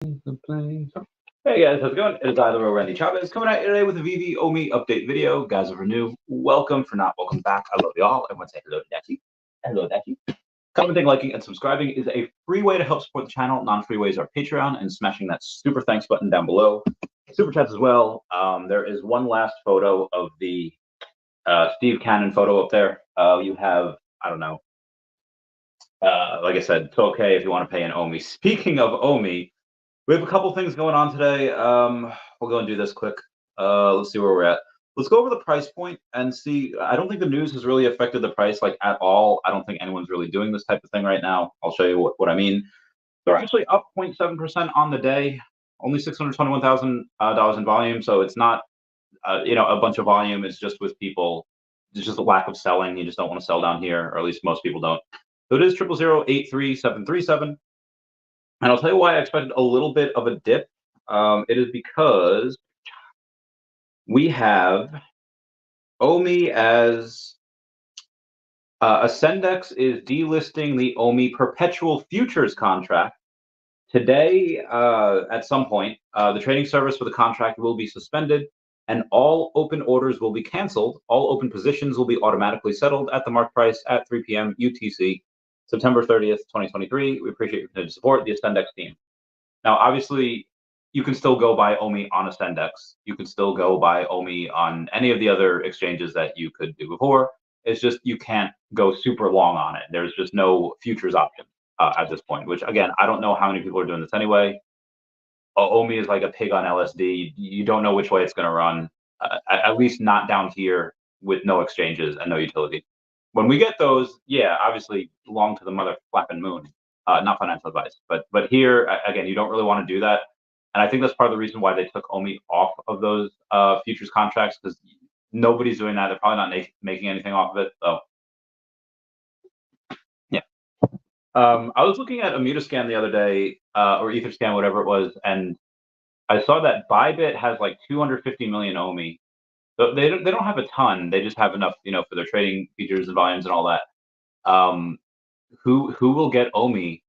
Hey guys, how's it going? It is either Randy Chavez coming at you today with a Veve OMI update video. Guys, if you're new, welcome. For not, welcome back. I love y'all. Everyone say hello to Daddy. Hello, Daddy. Commenting, liking, and subscribing is a free way to help support the channel. Non-free ways are Patreon and smashing that super thanks button down below. Super chats as well. There is one last photo of the Steve Cannon photo up there. You have, I don't know, like I said, it's okay if you want to pay an OMI. Speaking of OMI, we have a couple things going on today. We'll go and do this quick. Let's see where we're at. Let's go over the price point and see. I don't think the news has really affected the price like at all. I don't think anyone's really doing this type of thing right now. I'll show you what I mean. They're actually up 0.7% on the day. Only $621,000 in volume, so it's not a bunch of volume. It's just with people. It's just a lack of selling. You just don't want to sell down here, or at least most people don't. So it is 000-83737. And I'll tell you why I expected a little bit of a dip. It is because we have OMI as Ascendex is delisting the OMI perpetual futures contract. Today, at some point, the trading service for the contract will be suspended and all open orders will be canceled. All open positions will be automatically settled at the mark price at 3 p.m. UTC, September 30th, 2023. We appreciate your continued support, the Ascendex team. Now, obviously, you can still go buy OMI on Ascendex. You can still go buy OMI on any of the other exchanges that you could do before. It's just you can't go super long on it. There's just no futures option at this point, which, again, I don't know how many people are doing this anyway. OMI is like a pig on LSD. You don't know which way it's going to run, at least not down here with no exchanges and no utility. When we get those, yeah, obviously long to the mother flapping moon. Not financial advice, but here again, you don't really want to do that, and I think that's part of the reason why they took OMI off of those futures contracts, because nobody's doing that. They're probably not making anything off of it. So yeah, I was looking at a Mutascan the other day, or Etherscan, whatever it was, and I saw that Bybit has like 250 million OMI. So they don't have a ton. They just have enough, for their trading features and volumes and all that. Who will get OMI?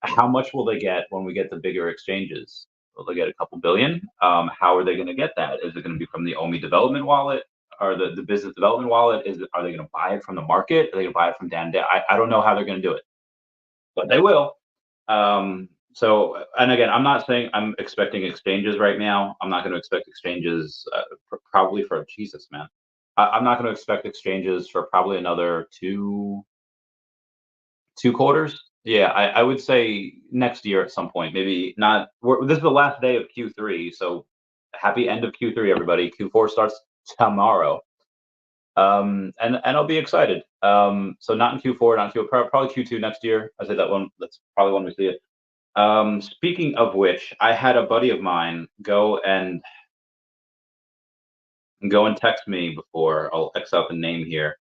How much will they get when we get the bigger exchanges? Will they get a couple billion? How are they going to get that? Is it going to be from the OMI development wallet or the business development wallet? Are they going to buy it from the market? Are they going to buy it from Dan? I don't know how they're going to do it, but they will. So, and again, I'm not saying I'm expecting exchanges right now. I'm not going to expect exchanges probably for Jesus, man. I'm not going to expect exchanges for probably another two quarters. Yeah, I would say next year at some point. Maybe not. This is the last day of Q3, so happy end of Q3, everybody. Q4 starts tomorrow, and I'll be excited. So not in Q4, not in Q4, probably Q2 next year. I say that one. That's probably when we see it. Speaking of which, I had a buddy of mine go and text me before. I'll X out the name here.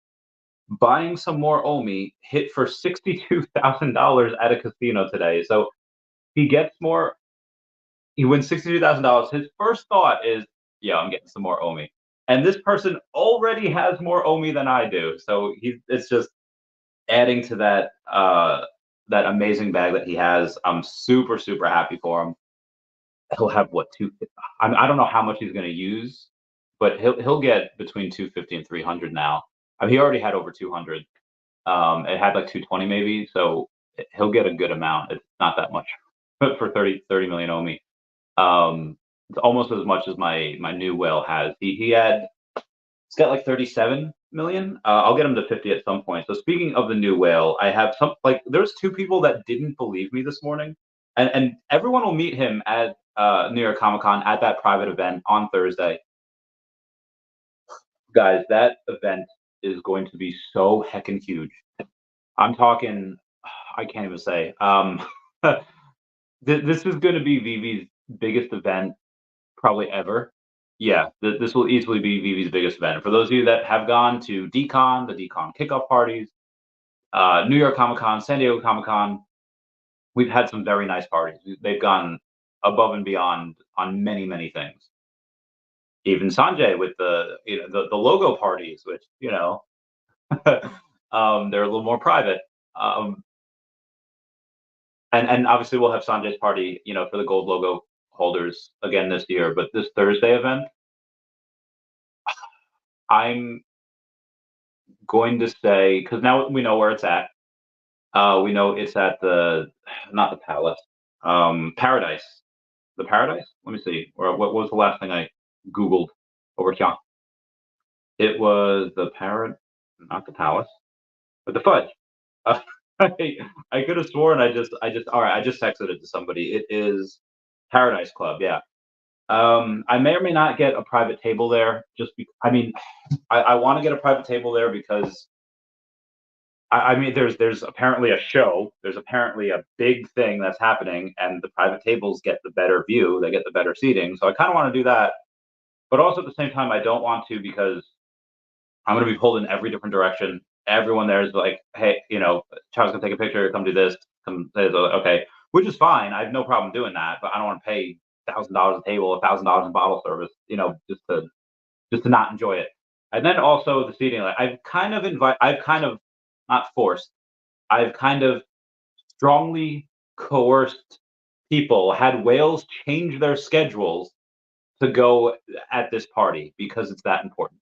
Buying some more OMI hit for $62,000 at a casino today. So he gets more. He wins $62,000. His first thought is, "Yeah, I'm getting some more OMI." And this person already has more OMI than I do. So it's just adding to that amazing bag that he has. I'm super super happy for him. He'll have what two? I don't know how much he's going to use, but he'll get between 250 and 300 now. I mean, he already had over 200. It had like 220 maybe, so he'll get a good amount. It's not that much for 30 million OMI. It's almost as much as my new whale has. He's got like 37 million. I'll get him to 50 at some point. So speaking of the new whale, I have there's two people that didn't believe me this morning, and everyone will meet him at New York Comic Con at that private event on Thursday. Guys, that event is going to be so heckin' huge. I'm talking, I can't even say. This is going to be Veve's biggest event probably ever. Yeah, this will easily be Veve's biggest event. For those of you that have gone to DCon, the DCon kickoff parties, New York Comic Con, San Diego Comic Con, we've had some very nice parties. They've gone above and beyond on many, many things. Even Sanjay with the logo parties, which they're a little more private. and obviously we'll have Sanjay's party, for the gold logo holders again this year. But this Thursday event, I'm going to say, because now we know where it's at. We know it's at not the Palace, Paradise. The Paradise? Let me see. Or what was the last thing I Googled over here? It was not the Palace, but the Fudge. Uh, I could have sworn all right, I just texted it to somebody. It is Paradise Club, yeah. I may or may not get a private table there. I mean, I want to get a private table there because I mean, there's apparently a show. There's apparently a big thing that's happening, and the private tables get the better view. They get the better seating. So I kind of want to do that, but also at the same time, I don't want to because I'm going to be pulled in every different direction. Everyone there is like, hey, Child's gonna take a picture. Come do this. Come say this. Okay, which is fine. I have no problem doing that, but I don't want to pay $1,000 a table, $1,000 in bottle service. Just to not enjoy it. And then also the seating. Like I've kind of not forced. I've kind of strongly coerced people, had whales change their schedules to go at this party because it's that important.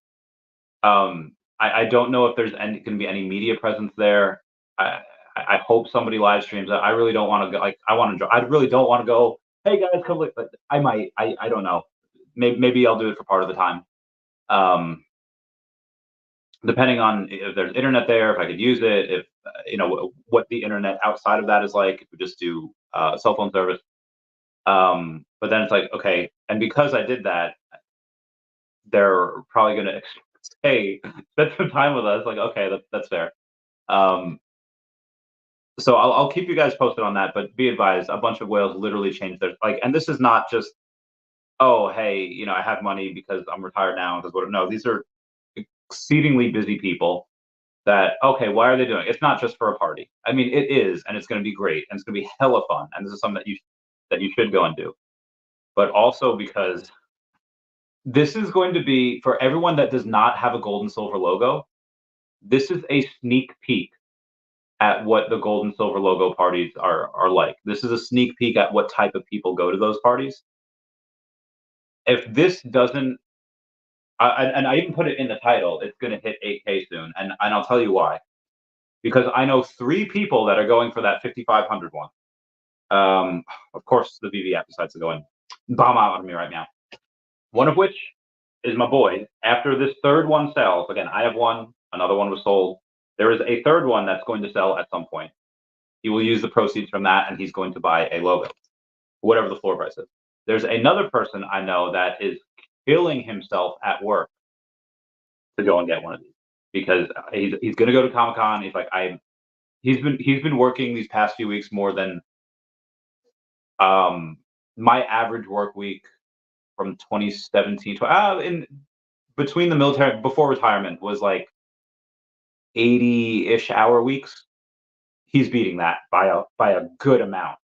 I don't know if there's going to be any media presence there. I hope somebody live streams. I really don't want to go. Like I really don't want to go. Hey guys, come look. But I might. I don't know. Maybe I'll do it for part of the time. Depending on if there's internet there, if I could use it, if what the internet outside of that is like, if we just do cell phone service. But then it's like, okay, and because I did that, they're probably going to say, spend some time with us. Like, okay, that's fair. So I'll keep you guys posted on that. But be advised, a bunch of whales literally changed their and this is not just, oh, hey, I have money because I'm retired now. No, these are exceedingly busy people that, okay, why are they doing it? It's not just for a party. I mean, it is, and it's going to be great, and it's going to be hella fun, and this is something that you should go and do. But also because this is going to be, for everyone that does not have a gold and silver logo, this is a sneak peek at what the gold and silver logo parties are like. This is a sneak peek at what type of people go to those parties. If this doesn't, and I even put it in the title, it's going to hit 8K soon, and I'll tell you why. Because I know 3 people that are going for that 5,500 one. Of course, the Veve app decides to go and bomb out on me right now. One of which is my boy. After this third one sells, again, I have one, another one was sold. There is a third one that's going to sell at some point. He will use the proceeds from that, and he's going to buy a logo, whatever the floor price is. There's another person I know that is killing himself at work to go and get one of these because he's going to go to Comic-Con. He's like, he's been working these past few weeks more than my average work week from 2017 in between the military before retirement was like 80-ish hour weeks. He's beating that by a good amount.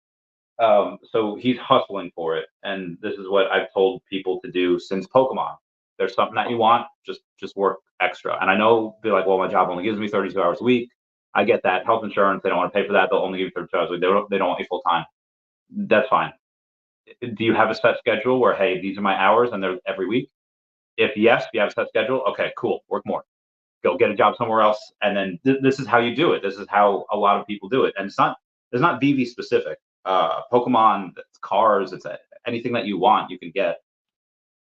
So he's hustling for it, and this is what I've told people to do since Pokemon. There's something that you want, just work extra. And I know they're like, well, my job only gives me 32 hours a week. I get that. Health insurance, they don't want to pay for that. They'll only give you 32 hours a week. They don't want you full time. That's fine. Do you have a set schedule where, hey, these are my hours and they're every week? If yes, you have a set schedule, okay, cool, work more. Go get a job somewhere else. And then this is how you do it. This is how a lot of people do it. And it's not Veve specific. Pokemon, it's cars, it's anything that you want, you can get.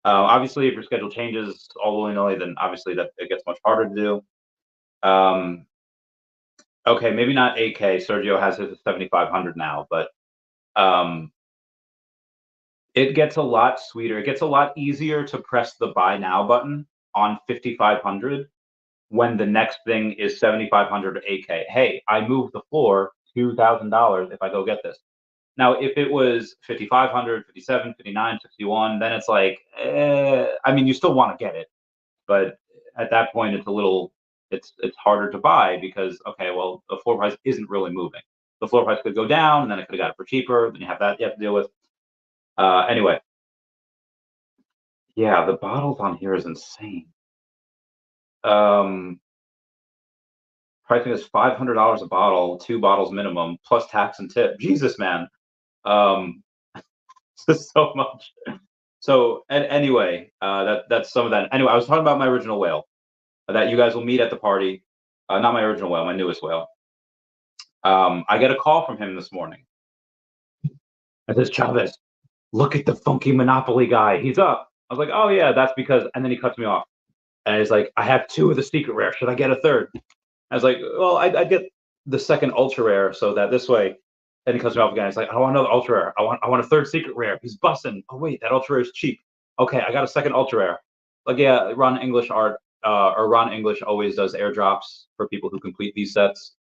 Obviously, if your schedule changes all willy-nilly, then obviously that it gets much harder to do. Okay, maybe not 8K. Sergio has his 7,500 now, but it gets a lot sweeter. It gets a lot easier to press the buy now button on 5,500 when the next thing is 7,500 or 8K. Hey, I moved the floor $2,000 if I go get this. Now, if it was 5,500, 57, 59, 61, then it's like, I mean, you still want to get it, but at that point, it's harder to buy because, okay, well, the floor price isn't really moving. The floor price could go down, and then it could have got it for cheaper. Then you have that you have to deal with. Anyway, yeah, the bottles on here is insane. Pricing is $500 a bottle, 2 bottles minimum, plus tax and tip. Jesus, man. This is so much. So, and anyway, that's some of that. Anyway, I was talking about my original whale that you guys will meet at the party. Not my original whale, my newest whale. I get a call from him this morning. It says, Chavez, look at the funky Monopoly guy. He's up. I was like, oh yeah, that's because, and then he cuts me off. And he's like, I have 2 of the secret rare. Should I get a third? I was like, well, I'd get the second ultra rare so that this way. Then he cuts me off again. He's like, I want another ultra rare. I want a third secret rare. He's busting. Oh wait, that ultra rare is cheap. Okay, I got a second ultra rare. Like, yeah, Ron English always does airdrops for people who complete these sets.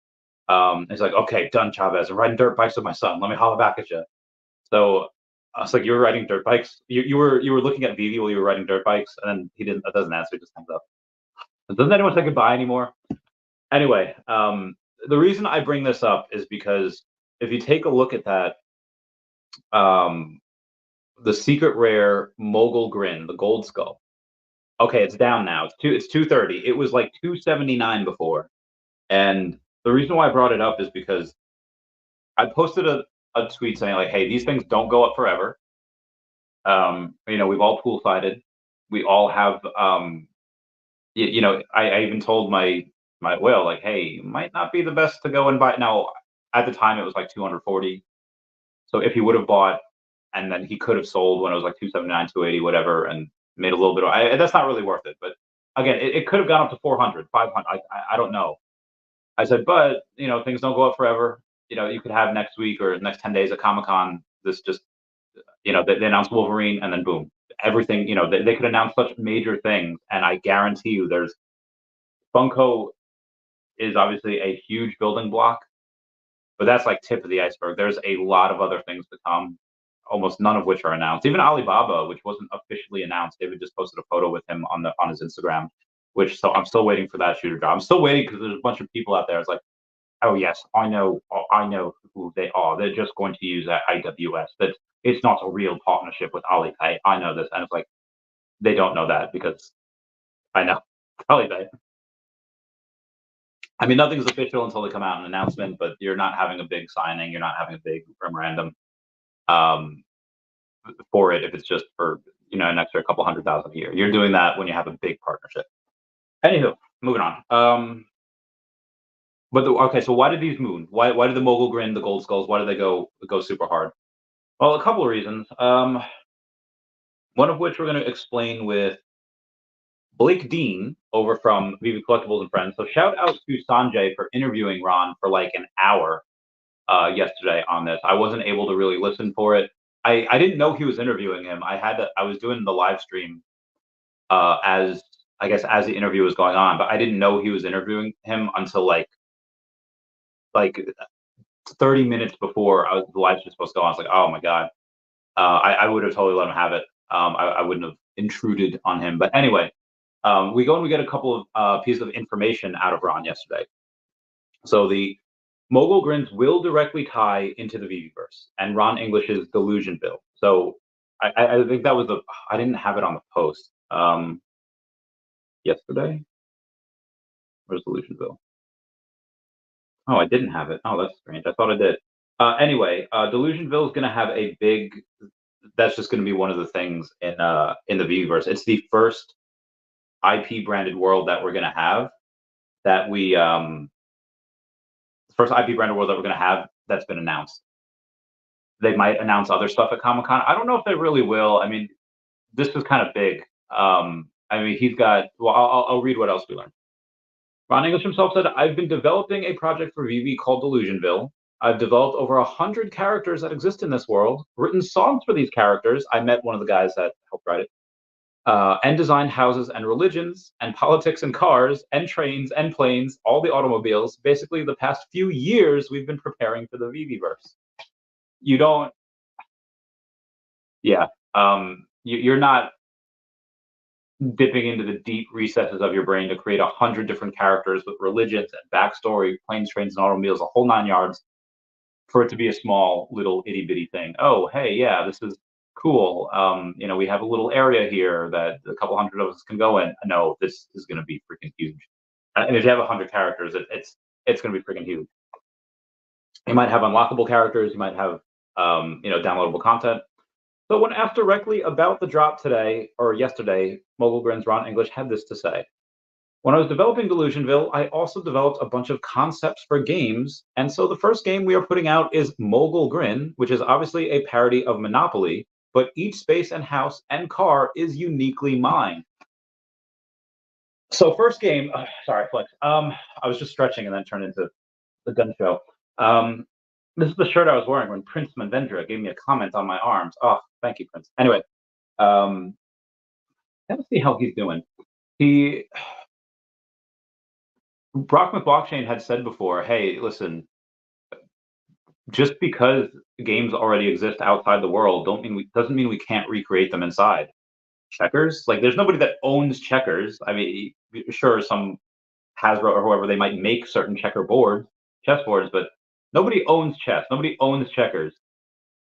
He's like, okay, done, Chavez. I'm riding dirt bikes with my son. Let me holler back at you. So I was like, you were riding dirt bikes? You were looking at Veve while you were riding dirt bikes, and then he doesn't answer. He just hangs up. Doesn't anyone say goodbye anymore? Anyway, the reason I bring this up is because if you take a look at that, the secret rare Mogul Grin, the gold skull. Okay, it's down now. It's 230. It was like 279 before. And the reason why I brought it up is because I posted a tweet saying like, hey, these things don't go up forever. We've all pool-sided. We all have I even told my whale, like, hey, might not be the best to go and buy. Now, at the time, it was like 240. So if he would have bought, and then he could have sold when it was like 279, 280, whatever, and made a little bit of, that's not really worth it. But again, it could have gone up to 400, 500. I don't know. I said, but, things don't go up forever. You could have next week or next 10 days at Comic-Con, this just, they announced Wolverine, and then boom. Everything, they could announce such major things, and I guarantee you there's Funko is obviously a huge building block, but that's like tip of the iceberg. There's a lot of other things to come, almost none of which are announced. Even Alibaba, which wasn't officially announced, David just posted a photo with him on his Instagram, so I'm still waiting for that shooter drop. I'm still waiting because there's a bunch of people out there. It's like, oh yes, I know who they are. They're just going to use that AWS. That it's not a real partnership with Alipay. I know this, and it's like they don't know that because I know Alipay. I mean, nothing's official until they come out an announcement, but you're not having a big signing. You're not having a big memorandum for it if it's just for, an extra couple 100,000 a year. You're doing that when you have a big partnership. Anywho, moving on. Okay, so why did these move? Why did the Mogul Grin, the Gold Skulls, why did they go super hard? Well, a couple of reasons. One of which we're going to explain with Blake Dean over from Veve Collectibles and Friends. So shout out to Sanjay for interviewing Ron for like an hour yesterday on this. I wasn't able to really listen for it. I didn't know he was interviewing him. I was doing the live stream as the interview was going on, but I didn't know he was interviewing him until like 30 minutes before the live stream was supposed to go on. I was like, oh my God. I would have totally let him have it. I wouldn't have intruded on him. But anyway, we get a couple of pieces of information out of Ron yesterday. So the Mogul Grins will directly tie into the Veveverse and Ron English's Delusionville. So I think that was I didn't have it on the post yesterday. Where's Delusionville? Oh, I didn't have it. Oh, that's strange. I thought I did. Anyway, Delusionville is going to have a big. That's just going to be one of the things in the Veveverse. It's the first IP branded world that we're going to have. First IP branded world that we're going to have that's been announced. They might announce other stuff at Comic-Con. I don't know if they really will. I mean, this was kind of big. He's got. Well, I'll read what else we learned. Ron English himself said, "I've been developing a project for Veve called Delusionville. I've developed over 100 characters that exist in this world, written songs for these characters." I met one of the guys that helped write it. And designed houses and religions and politics and cars and trains and planes, all the automobiles. Basically, the past few years, we've been preparing for the Veveverse. You don't, yeah, you're not dipping into the deep recesses of your brain to create 100 different characters with religions and backstory, planes, trains, and automobiles, a whole 9 yards, for it to be a small little itty bitty thing. Oh, hey, yeah, this is cool. We have a little area here that a couple hundred of us can go in. No, this is going to be freaking huge. And if you have 100 characters, it's going to be freaking huge. You might have unlockable characters. You might have, downloadable content. So when asked directly about the drop today or yesterday, Mogul Grin's Ron English had this to say. When I was developing Delusionville, I also developed a bunch of concepts for games. And so the first game we are putting out is Mogul Grin, which is obviously a parody of Monopoly, but each space and house and car is uniquely mine. So first game, sorry, Flex. I was just stretching and then turned into the gun show. This is the shirt I was wearing when Prince Manvendra gave me a comment on my arms. Oh, thank you, Prince. Anyway, let's see how he's doing. Brock McBlockchain had said before, hey, listen, just because games already exist outside the world doesn't mean we can't recreate them inside. Checkers, like there's nobody that owns checkers. I mean, sure, some Hasbro or whoever, they might make certain chessboards, but nobody owns chess. Nobody owns checkers.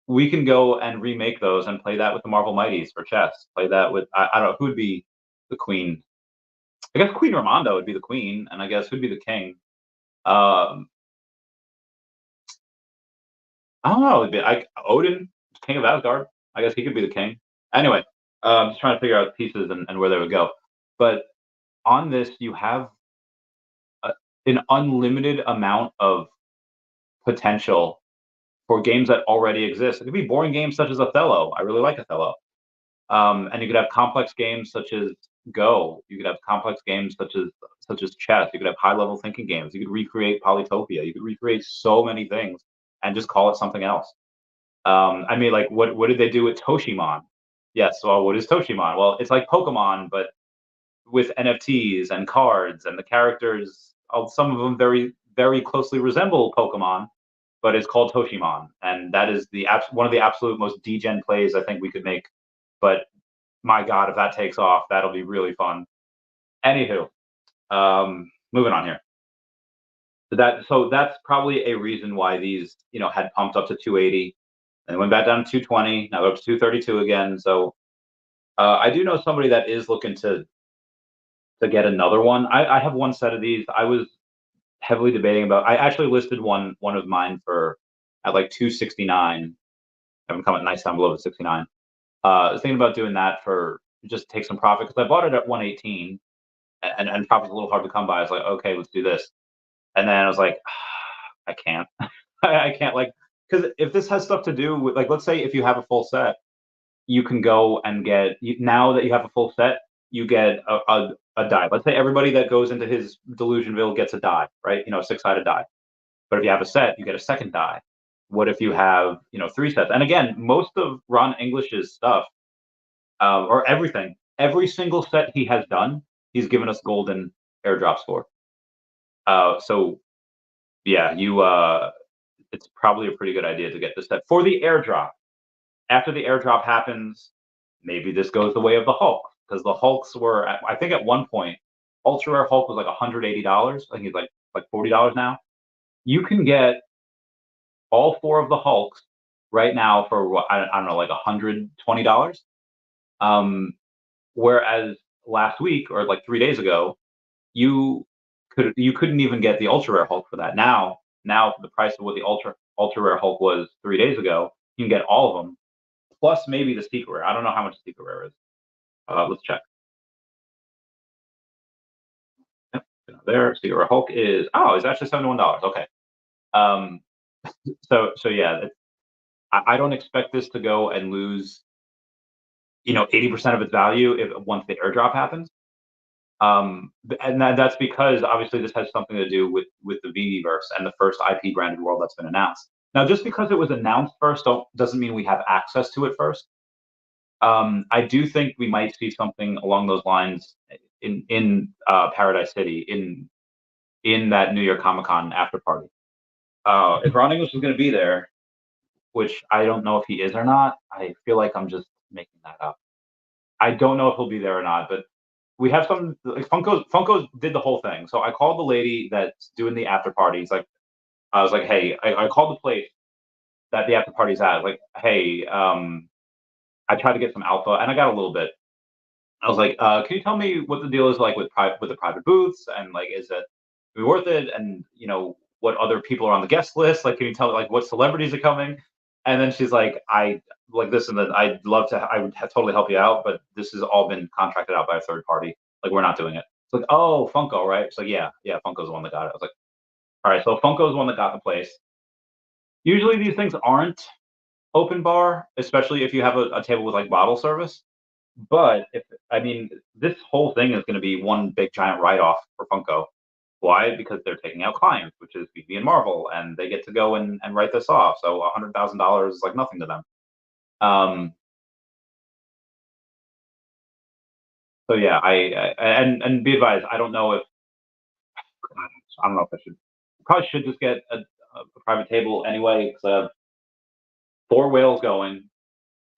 We can go and remake those and play that with the Marvel Mighties for chess. Play that with, I don't know, who would be the queen? I guess Queen Ramonda would be the queen, and I guess who'd be the king? I don't know. It'd be Odin, King of Asgard. I guess he could be the king. Anyway, just trying to figure out pieces and where they would go. But on this, you have an unlimited amount of potential for games that already exist. It could be boring games such as Othello. I really like Othello. And you could have complex games such as Go. You could have complex games such as chess. You could have high-level thinking games. You could recreate Polytopia. You could recreate so many things and just call it something else. I mean, like, what did they do with Toshimon? Yes, well, what is Toshimon? Well, it's like Pokemon, but with NFTs and cards, and the characters, some of them very, very closely resemble Pokemon, but it's called Toshimon. And that is one of the absolute most degen plays I think we could make. But my God, if that takes off, that'll be really fun. Anywho, moving on here. So that's probably a reason why these, had pumped up to 280 and went back down to 220. Now they're up to 232 again. So I do know somebody that is looking to get another one. I have one set of these. I was heavily debating about. I actually listed one of mine at like 269. Haven't come at nice down below the 69. I was thinking about doing that for just take some profit because I bought it at 118, and profit's a little hard to come by. I was like, okay, let's do this, and then I was like, I can't, I can't, like, because if this has stuff to do with, like, let's say if you have a full set, you can go and now that you have a full set, you get a die. Let's say everybody that goes into his Delusionville gets a die, right? A 6-sided die. But if you have a set, you get a second die. What if you have, 3 sets? And again, most of Ron English's stuff, or everything, every single set he has done, he's given us golden airdrops for. So yeah, it's probably a pretty good idea to get this set for the airdrop. After the airdrop happens, maybe this goes the way of the Hulk, because the Hulks were, I think at one point, Ultra Rare Hulk was like $180. I think he's like $40 now. You can get all 4 of the Hulks right now for what, I don't know, like $120. Whereas last week or like 3 days ago, you couldn't even get the Ultra Rare Hulk for that. Now the price of what the Ultra Rare Hulk was 3 days ago, you can get all of them, plus maybe the Secret Rare. I don't know how much the Secret Rare is. Let's check. Yep, there, Secret Rare Hulk is it's actually $71. Okay. So yeah, I don't expect this to go and lose 80% of its value once the airdrop happens. And that's because obviously this has something to do with the Veveverse and the first IP branded world that's been announced. Now, just because it was announced first doesn't mean we have access to it first. I do think we might see something along those lines in Paradise City in that New York Comic-Con after party. If Ron English is going to be there, which I don't know if he is or not, I feel like I'm just making that up. I don't know if he'll be there or not, but we have some, like, Funko did the whole thing. So I called the lady that's doing the after party. I was like, hey, I called the place that the after party's at. Like, hey, I tried to get some alpha and I got a little bit. I was like, can you tell me what the deal is like with the private booths, and like, is it be worth it? And what other people are on the guest list? Like, can you tell like what celebrities are coming? And then she's like, I like this and that. I would totally help you out, but this has all been contracted out by a third party. Like, we're not doing it. It's like, oh, Funko, right? It's like, yeah, Funko's the one that got it. I was like, all right, so Funko's the one that got the place. Usually these things aren't open bar, especially if you have a table with like bottle service. But this whole thing is going to be one big giant write-off for Funko. Why? Because they're taking out clients, which is BB and Marvel, and they get to go and write this off. So $100,000 is like nothing to them. So yeah, and be advised, I don't know if I should probably should just get a private table anyway, because I have 4 whales going,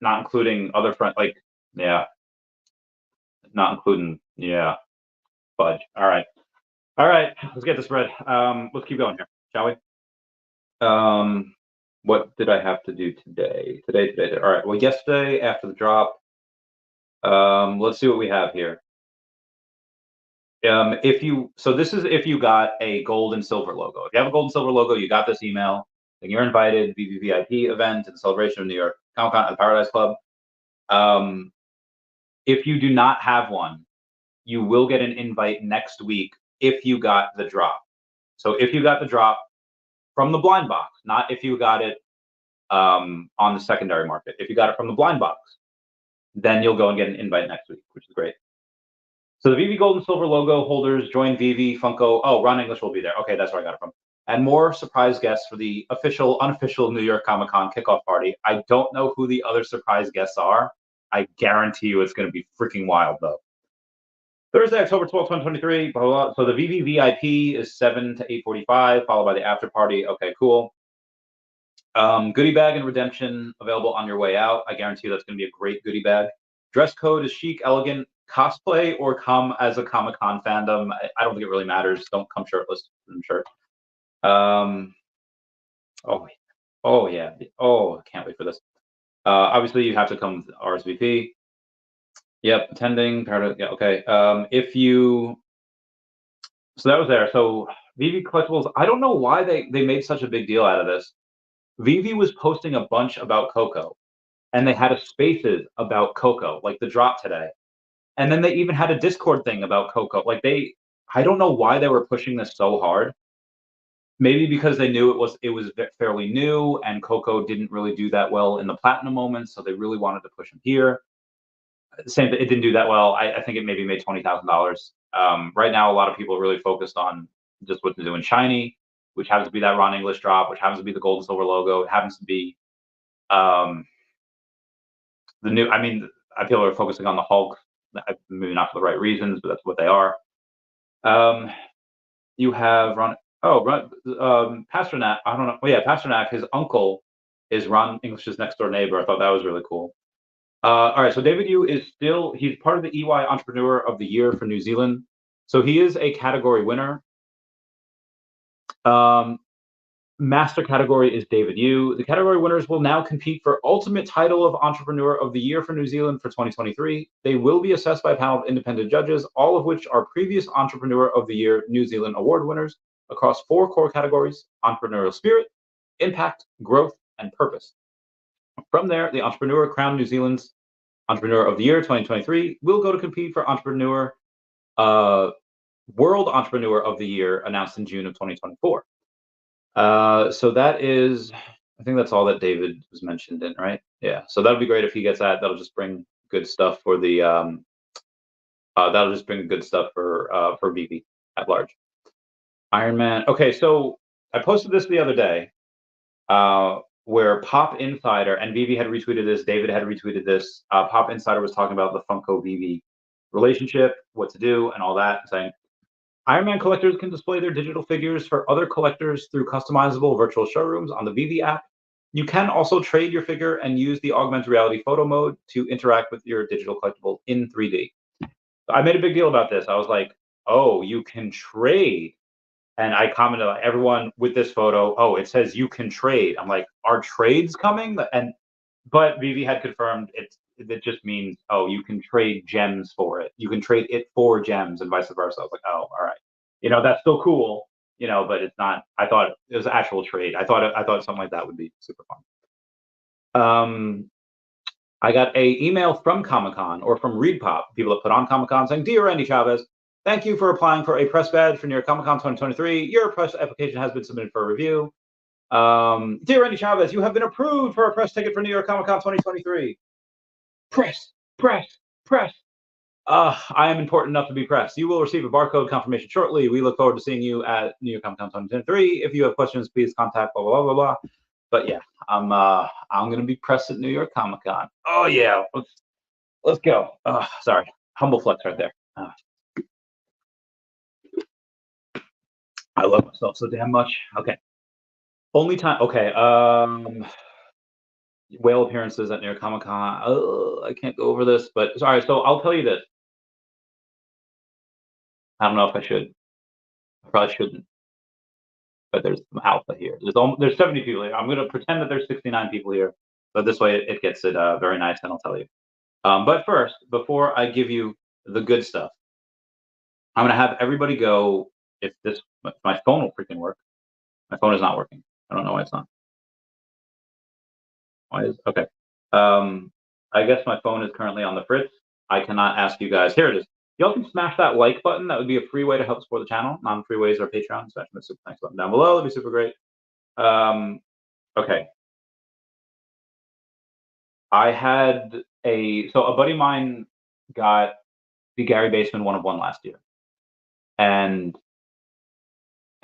not including other friends. Like, yeah, not including fudge. All right, let's get this bread. Let's keep going here, shall we? What did I have to do today? Today. All right. Well, yesterday after the drop, let's see what we have here. This is if you got a gold and silver logo. If you have a gold and silver logo, you got this email, then you're invited VVVIP event to the celebration of New York Comic Con at the Paradise Club. If you do not have one, you will get an invite next week if you got the drop. So if you got the drop from the blind box, not if you got it on the secondary market. If you got it from the blind box, then you'll go and get an invite next week, which is great. So the VV Gold and Silver logo holders join VV, Funko. Oh, Ron English will be there. Okay, that's where I got it from. And more surprise guests for the official, unofficial New York Comic Con kickoff party. I don't know who the other surprise guests are. I guarantee you it's going to be freaking wild, though. Thursday, October 12th, 2023. Blah, blah, blah. So the VV VIP is 7 to 8:45, followed by the after party. Okay, cool. Goodie bag and redemption available on your way out. I guarantee you that's going to be a great goodie bag. Dress code is chic, elegant, cosplay, or come as a Comic-Con fandom. I don't think it really matters. Don't come shirtless. I'm sure. Oh yeah. Oh, I can't wait for this. Obviously, you have to come RSVP. Yep, attending. Yeah, okay. So that was there. So VV Collectibles. I don't know why they made such a big deal out of this. VV was posting a bunch about Coco, and they had a spaces about Coco, like the drop today. And then they even had a Discord thing about Coco. Like I don't know why they were pushing this so hard. Maybe because they knew it was fairly new, and Coco didn't really do that well in the platinum moments, so they really wanted to push him here. Same, it didn't do that well. I think it maybe made $20,000. Right now, a lot of people are really focused on just what to do in shiny, which happens to be that Ron English drop, which happens to be the gold and silver logo. It happens to be the new. I mean, people are focusing on the Hulk, maybe not for the right reasons, but that's what they are. You have Ron. Pasternak. I don't know. Oh yeah, Pasternak. His uncle is Ron English's next door neighbor. I thought that was really cool. All right, so David Yu he's part of the EY Entrepreneur of the Year for New Zealand. So he is a category winner. Master category is David Yu. The category winners will now compete for ultimate title of Entrepreneur of the Year for New Zealand for 2023. They will be assessed by a panel of independent judges, all of which are previous Entrepreneur of the Year New Zealand award winners across 4 core categories: entrepreneurial spirit, impact, growth, and purpose. From there, the entrepreneur crowned New Zealand's Entrepreneur of the Year 2023 will go to compete for World Entrepreneur of the Year, announced in June of 2024. So that is, I think that's all that David was mentioned in, right? Yeah. So that'll be great if he gets that. That'll just bring good stuff for the that'll just bring good stuff for VV at large. Iron Man. Okay, so I posted this the other day, where Pop Insider, and VV had retweeted this, David had retweeted this. Pop Insider was talking about the Funko VV relationship, what to do, and all that, saying Iron Man collectors can display their digital figures for other collectors through customizable virtual showrooms on the VV app. You can also trade your figure and use the augmented reality photo mode to interact with your digital collectible in 3D. I made a big deal about this. I was like, oh, you can trade. And I commented, like, everyone with this photo, oh, it says you can trade. I'm like, are trades coming? But VV had confirmed it just means, oh, you can trade gems for it. You can trade it for gems and vice versa. I was like, oh, all right. That's still cool. but it's not. I thought it was actual trade. I thought something like that would be super fun. I got a email from Comic-Con or from ReadPop, people that put on Comic-Con, saying, "Dear Randy Chavez, thank you for applying for a press badge for New York Comic-Con 2023. Your press application has been submitted for review. Dear Randy Chavez, you have been approved for a press ticket for New York Comic-Con 2023. Press, press, press. I am important enough to be pressed. You will receive a barcode confirmation shortly. We look forward to seeing you at New York Comic-Con 2023. If you have questions, please contact blah, blah, blah, blah, blah." But yeah, I'm going to be pressed at New York Comic-Con. Oh, yeah. Let's go. Sorry. Humble flex right there. I love myself so damn much. Okay. Only time. Okay. Whale appearances at New York Comic-Con. Oh, I can't go over this, but sorry. So I'll tell you this. I don't know if I should. I probably shouldn't. But there's some alpha here. There's 70 people here. I'm going to pretend that there's 69 people here. So this way it gets it very nice, and I'll tell you. But first, before I give you the good stuff, I'm going to have everybody go. If my phone will freaking work. My phone is not working. I don't know why it's not. Why is okay? I guess my phone is currently on the fritz. I cannot ask you guys. Here it is. Y'all can smash that like button. That would be a free way to help support the channel. Non-free ways are Patreon. Smash the super thanks button down below. That'd be super great. Okay. I had a buddy of mine got the Gary Baseman 1 of 1 last year, and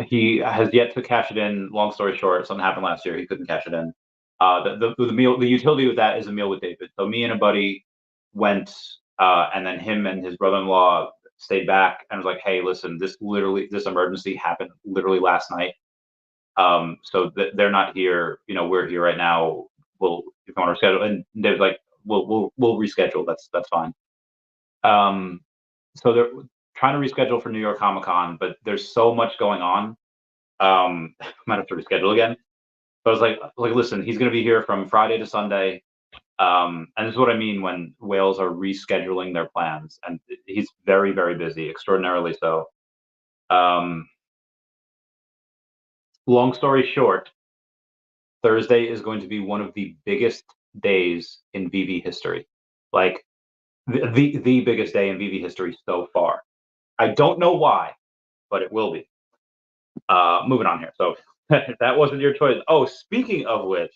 he has yet to cash it in. Long story short, something happened last year. He couldn't cash it in. The utility with that is a meal with David. So me and a buddy went, and then him and his brother-in-law stayed back and was like, "Hey, listen, this emergency happened literally last night. So they're not here. We're here right now. If you want to reschedule." And David's like, "We'll reschedule. That's fine." So they're trying to reschedule for New York Comic-Con, but there's so much going on. Might have to reschedule again. But I was like, listen, he's going to be here from Friday to Sunday. And this is what I mean when whales are rescheduling their plans. And he's very, very busy, extraordinarily so. Long story short, Thursday is going to be one of the biggest days in VV history. Like the biggest day in VV history so far. I don't know why, but it will be. Moving on here. So that wasn't your choice. Oh, speaking of which,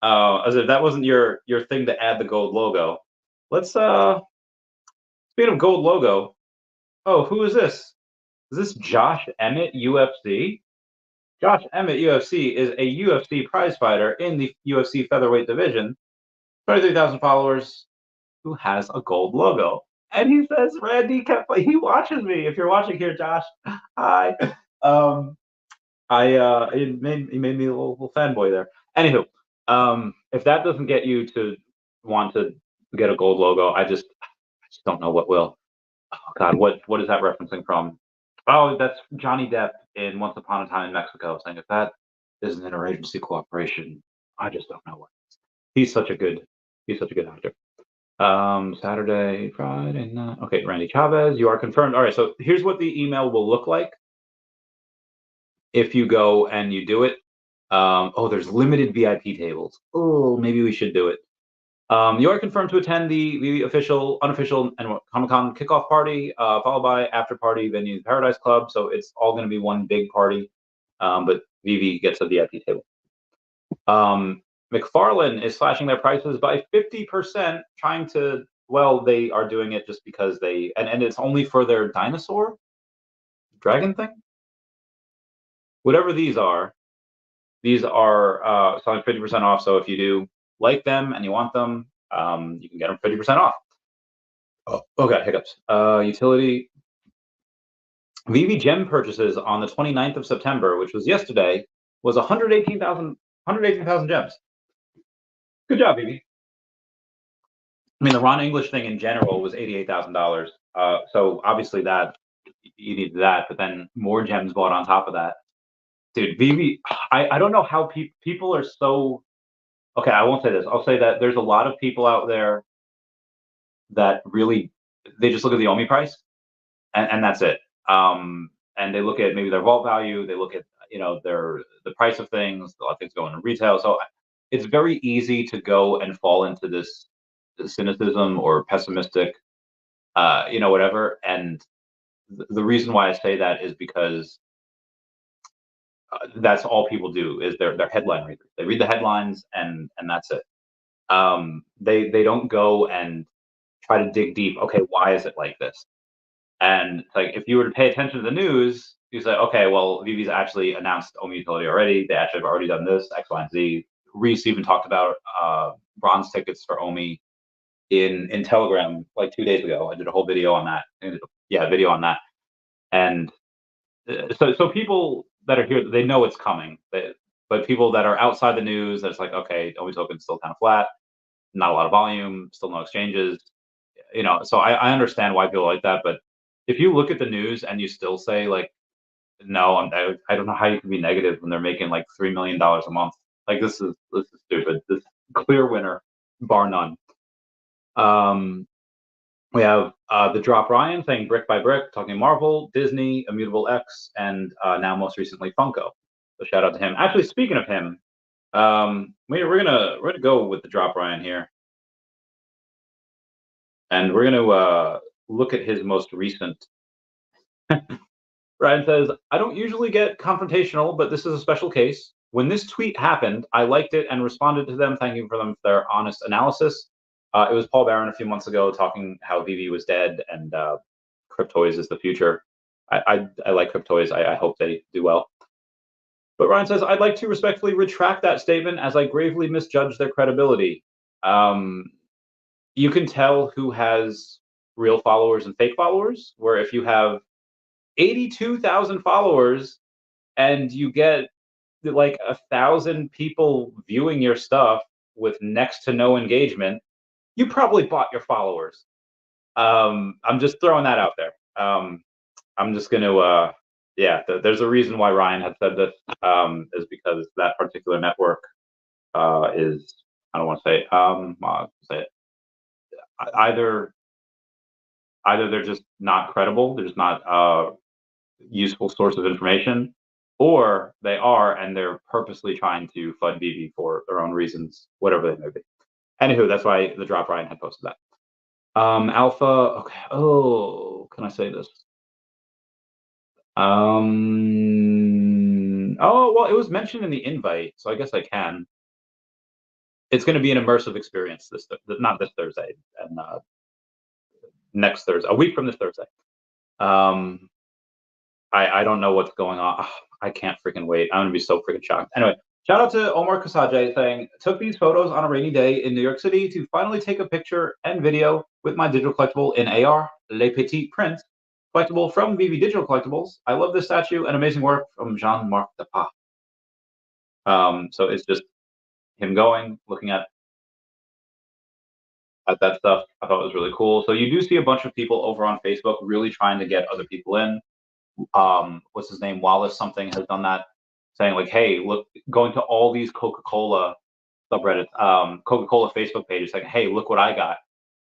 as if that wasn't your thing to add the gold logo. Let's speaking of gold logo. Oh, who is this? Is this Josh Emmett UFC? Josh Emmett UFC is a UFC prize fighter in the UFC featherweight division. 23,000 followers, who has a gold logo. And he says, "Randy he watches me. If you're watching here, Josh, hi." He made me a little fanboy there. Anywho, if that doesn't get you to want to get a gold logo, I just don't know what will. Oh God, what is that referencing from? Oh, that's Johnny Depp in Once Upon a Time in Mexico, saying if that is an interagency cooperation, I just don't know what. He's such a good actor. Saturday, Friday night. Okay, Randy Chavez, you are confirmed. All right, so here's what the email will look like if you go and you do it. Oh, there's limited VIP tables. Oh, maybe we should do it. You are confirmed to attend the official, unofficial, and Comic-Con kickoff party, followed by after party venue Paradise Club. So it's all going to be one big party, but VV gets a VIP table. McFarlane is slashing their prices by 50%, trying to. Well, they are doing it just because and it's only for their dinosaur dragon thing. Whatever these are selling 50% off. So if you do like them and you want them, you can get them 50% off. Oh, okay, hiccups. Utility. VV Gem purchases on the 29th of September, which was yesterday, was 118,000 gems. Good job, VV. I mean, the Ron English thing in general was $88,000. So obviously that you need that, but then more gems bought on top of that. Dude, VV, I don't know how people are so. Okay, I won't say this. I'll say that there's a lot of people out there that really they just look at the OMI price, and that's it. And and they look at maybe their vault value, they look at the price of things, a lot of things going in retail. So it's very easy to go and fall into this cynicism or pessimistic, whatever. And the reason why I say that is because that's all people do is they're headline readers. They read the headlines and that's it. They don't go and try to dig deep. Okay, why is it like this? And like if you were to pay attention to the news, you say, okay, well, Veve's actually announced OMI utility already. They actually have already done this, X, Y, and Z. Reese even talked about bronze tickets for OMI in Telegram like 2 days ago. I did a whole video on that. Video on that. And so people that are here, they know it's coming. But people that are outside the news, that's like, okay, OMI token's still kind of flat, not a lot of volume, still no exchanges. So I understand why people like that. But if you look at the news and you still say like, no, I don't know how you can be negative when they're making like $3 million a month. Like this is stupid. This clear winner, bar none. We have the Drop Ryan saying brick by brick, talking Marvel, Disney, Immutable X, and now most recently Funko. So shout out to him. Actually, speaking of him, we're gonna go with the Drop Ryan here, and we're gonna look at his most recent. Ryan says, I don't usually get confrontational, but this is a special case. When this tweet happened, I liked it and responded to them, thanking them for their honest analysis. It was Paul Barron a few months ago talking how Veve was dead and Cryptoys is the future. I like Cryptoys. I hope they do well. But Ryan says, I'd like to respectfully retract that statement as I gravely misjudge their credibility. You can tell who has real followers and fake followers, where if you have 82,000 followers and you get like 1,000 people viewing your stuff with next to no engagement, you probably bought your followers. I'm just throwing that out there. I'm just going to, there's a reason why Ryan had said this, is because that particular network is, I don't want to say, I'll say it. Either they're just not credible, they're just not useful source of information, or they are and they're purposely trying to fund Veve for their own reasons, whatever they may be. Anywho, that's why the Drop Ryan had posted that. Alpha, okay. Oh, can I say this? Oh, well, it was mentioned in the invite, so I guess I can. It's going to be an immersive experience not this Thursday, and next Thursday, a week from this Thursday. I don't know what's going on. I can't freaking wait. I'm gonna be so freaking shocked. Anyway, shout out to Omar Kasaje saying, took these photos on a rainy day in New York City to finally take a picture and video with my digital collectible in AR, Le Petit Prince, collectible from Veve Digital Collectibles. I love this statue and amazing work from Jean-Marc Depas. So it's just him looking at that stuff. I thought it was really cool. So you do see a bunch of people over on Facebook really trying to get other people in. What's his name? Wallace something has done that, saying like, hey, look, going to all these Coca-Cola subreddits, Coca-Cola Facebook pages, like, hey, look what I got.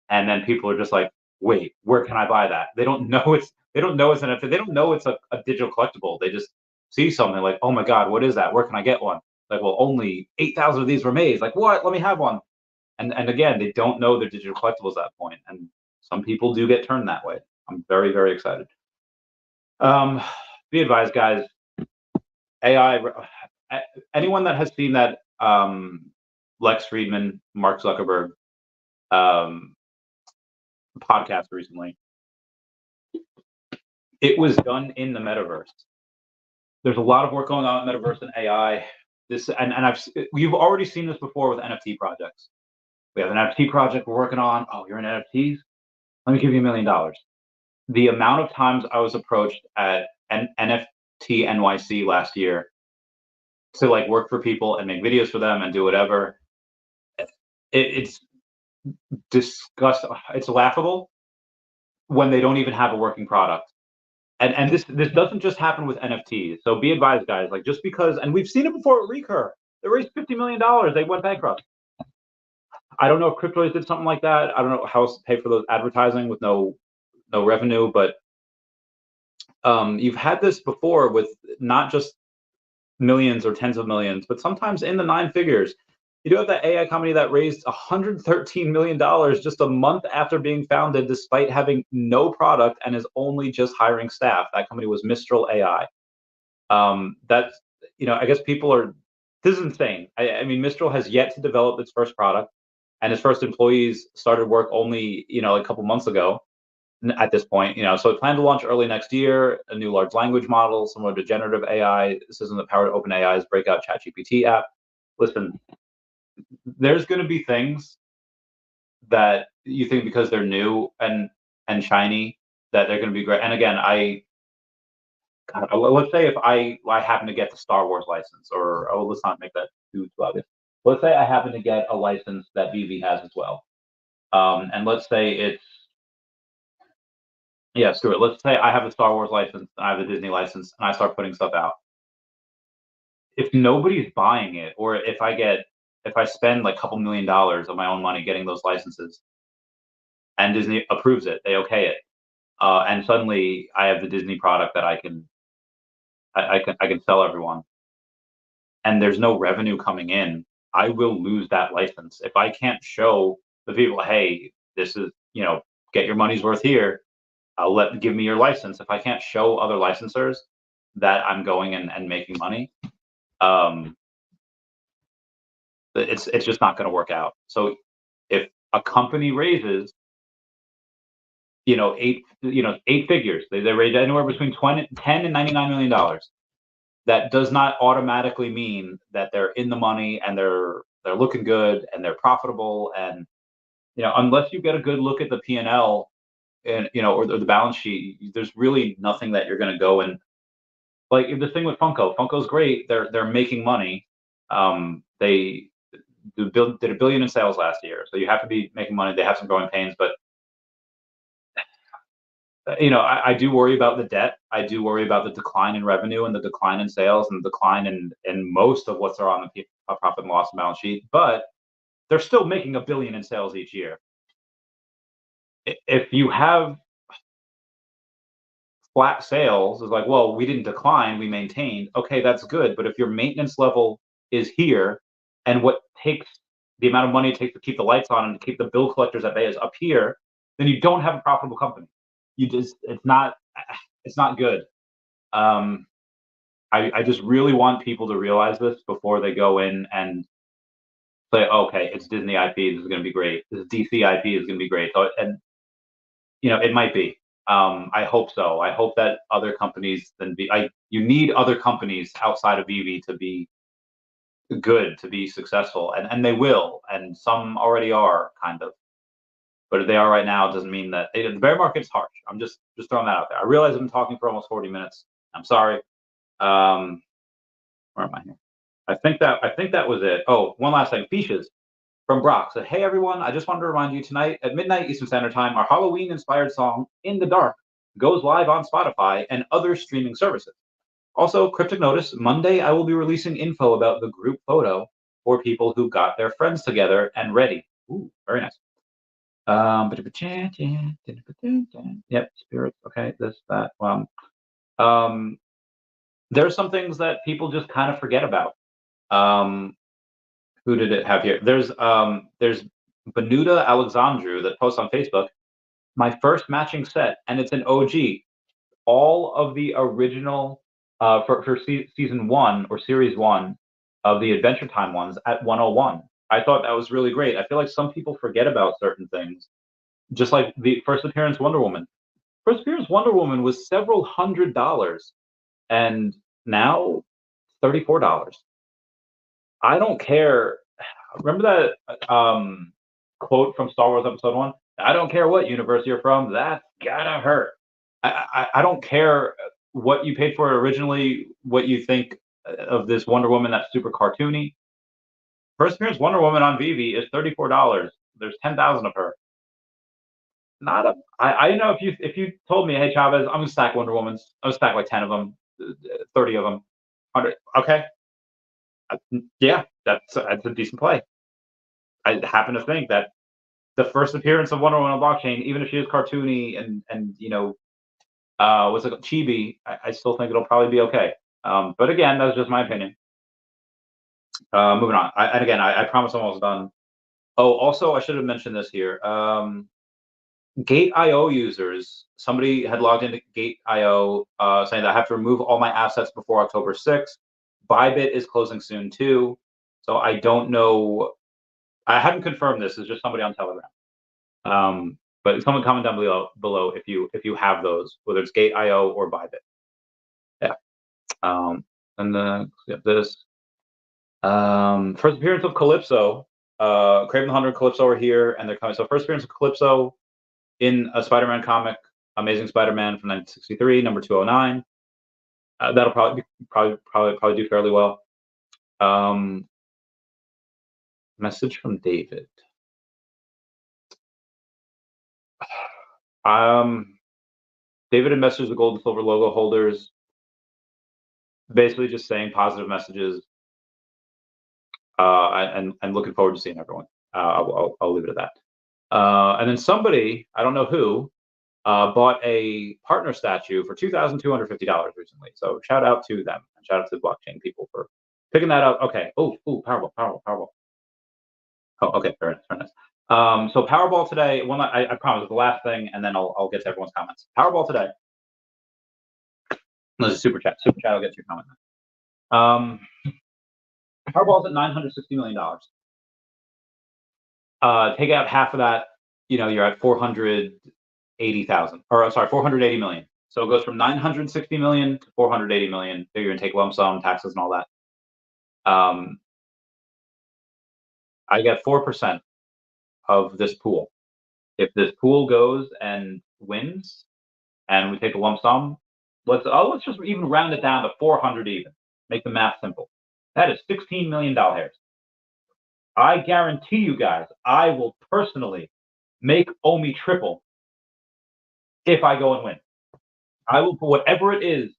And then people are just like, wait, where can I buy that? They don't know it's an NFT. They don't know it's a digital collectible. They just see something like, oh my God, what is that? Where can I get one? Like, well, only 8,000 of these were made. Like, what? Let me have one. And again, they don't know they're digital collectibles at that point. And some people do get turned that way. I'm very, very excited. Be advised, guys. AI. Anyone that has seen that Lex Friedman, Mark Zuckerberg podcast recently, it was done in the metaverse. There's a lot of work going on in metaverse and AI. You've already seen this before with NFT projects. We have an NFT project we're working on. Oh, you're in NFTs? Let me give you $1 million. The amount of times I was approached at NFT NYC last year to like work for people and make videos for them and do whatever, it's disgusting. It's laughable when they don't even have a working product. And this doesn't just happen with NFTs. So be advised, guys. Like just because, and we've seen it before at Recur. They raised $50 million. They went bankrupt. I don't know if Cryptoys did something like that. I don't know how else to pay for those advertising with no revenue, but You've had this before with not just millions or tens of millions, but sometimes in the nine figures. You do have that AI company that raised $113 million just a month after being founded, despite having no product and is only just hiring staff. That company was Mistral AI. That's, I guess people are, this is insane. I mean, Mistral has yet to develop its first product, and its first employees started work only, a couple months ago at this point, so it planned to launch early next year, a new large language model, similar to generative AI system that powered OpenAI's breakout ChatGPT app. Listen, there's going to be things that you think because they're new and shiny that they're going to be great. And again, God, let's say if I happen to get the Star Wars license, or let's not make that too obvious. Let's say I happen to get a license that Veve has as well, and let's say it's yeah, screw it. Let's say I have a Star Wars license and I have a Disney license, and I start putting stuff out. If nobody's buying it, or if I spend like a couple $1 million of my own money getting those licenses, and Disney approves it, they okay it, and suddenly I have the Disney product that I can sell everyone, and there's no revenue coming in, I will lose that license if I can't show the people, hey, this is get your money's worth here. Give me your license. If I can't show other licensors that I'm going and making money, um, it's just not going to work out. So if a company raises, eight figures, they raise anywhere between 10 and $99 million. That does not automatically mean that they're in the money and they're looking good and they're profitable. And unless you get a good look at the P&L and or the balance sheet, there's really nothing that you're going to go and like the thing with Funko's great. They're making money. They did $1 billion in sales last year, so you have to be making money. They have some growing pains, but I do worry about the debt. I do worry about the decline in revenue and the decline in sales and the decline in most of what's on the profit and loss balance sheet. But they're still making $1 billion in sales each year. If you have flat sales, is like, well, we didn't decline, we maintained. Okay, that's good. But if your maintenance level is here, and what takes the amount of money it takes to keep the lights on and to keep the bill collectors at bay is up here, then you don't have a profitable company. It's not good. I just really want people to realize this before they go in and say, okay, it's Disney IP, this is going to be great. This is DC IP is going to be great. So, and it might be. I hope so. I hope that other companies you need other companies outside of Veve to be good, to be successful, and they will, and some already are kind of. But if they are right now, it doesn't mean that the bear market's harsh. I'm just throwing that out there. I realize I've been talking for almost 40 minutes. I'm sorry. Where am I here? I think that was it. Oh, one last thing. Feesh from Brock said, "Hey everyone, I just wanted to remind you tonight at midnight Eastern Standard Time, our Halloween-inspired song "In the Dark" goes live on Spotify and other streaming services. Also, cryptic notice: Monday I will be releasing info about the group photo for people who got their friends together and ready. Ooh, very nice. Yep, spirits. Okay, this, that. There's some things that people just kind of forget about. Who did it have here? There's Benuda Alexandru that posts on Facebook. My first matching set, and it's an OG. All of the original for season one or series one of the Adventure Time ones at 101. I thought that was really great. I feel like some people forget about certain things, just like the first appearance Wonder Woman. First appearance Wonder Woman was several $100s, and now $34. I don't care. Remember that quote from Star Wars Episode 1? I don't care what universe you're from, that's gotta hurt. I don't care what you paid for it originally, what you think of this Wonder Woman that's super cartoony. First appearance Wonder Woman on Veve is $34. There's 10,000 of her. Not a. I know if you told me, hey Chavez, I'm gonna stack Wonder Womans. I'm gonna stack like 10 of them, 30 of them, 100. Okay, yeah, that's a decent play. I happen to think that the first appearance of Wonder Woman on blockchain, even if she is cartoony and what's it called? Chibi, I still think it'll probably be okay. But again, that's just my opinion. Moving on. And again, I promise I'm almost done. Oh, also, I should have mentioned this here. Gate.io users, somebody had logged into Gate.io saying that I have to remove all my assets before October 6th. Bybit is closing soon too. So I don't know. I haven't confirmed this. It's just somebody on Telegram. But someone comment down below if you have those, whether it's Gate.io or Bybit. Yeah. And then this. First appearance of Calypso. Craven the Hunter and Calypso are here, and they're coming. So first appearance of Calypso in a Spider-Man comic, Amazing Spider-Man from 1963, number 209. That'll probably do fairly well. Message from David. David had messaged the gold and silver logo holders, basically just saying positive messages, and looking forward to seeing everyone. I'll leave it at that. And then somebody, I don't know who, bought a partner statue for $2,250 recently. So shout out to them, and shout out to the blockchain people for picking that up. Okay. Oh, Powerball. Oh, okay. Fair enough. So Powerball today. I promise the last thing, and then I'll get to everyone's comments. Powerball today. There's a super chat. Super chat. I'll get to your comment. Powerball's at $960 million. Take out half of that. You're at 480,000, or sorry, 480 million. So it goes from 960 million to 480 million. So you're gonna take lump sum, taxes, and all that. I get 4% of this pool. If this pool goes and wins, and we take a lump sum, let's just even round it down to 400 even. Make the math simple. That is $16 million. I guarantee you guys, I will personally make OMI triple if I go and win. I will put whatever it is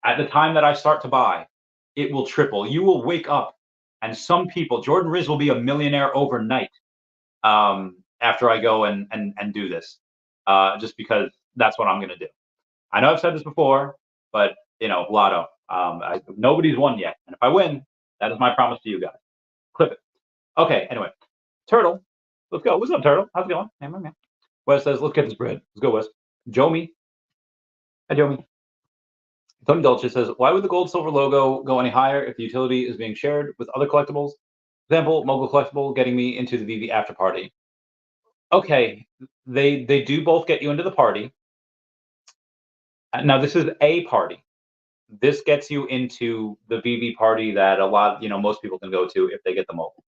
at the time that I start to buy, it will triple. You will wake up, and some people, Jordan Riz will be a millionaire overnight after I go and do this, just because that's what I'm going to do. I know I've said this before, but Lotto. Nobody's won yet, and if I win, that is my promise to you guys. Clip it. Okay. Anyway, Turtle, let's go. What's up, Turtle? How's it going? Hey, man. Wes says, "Let's get this bread. Let's go, Wes." Jomi. Hi, Jomi. Tony Dolce says, "Why would the gold silver logo go any higher if the utility is being shared with other collectibles? Example, Mogul Collectible getting me into the Veve after party." Okay, they do both get you into the party. Now this is a party. This gets you into the Veve party that most people can go to if they get the Mogul.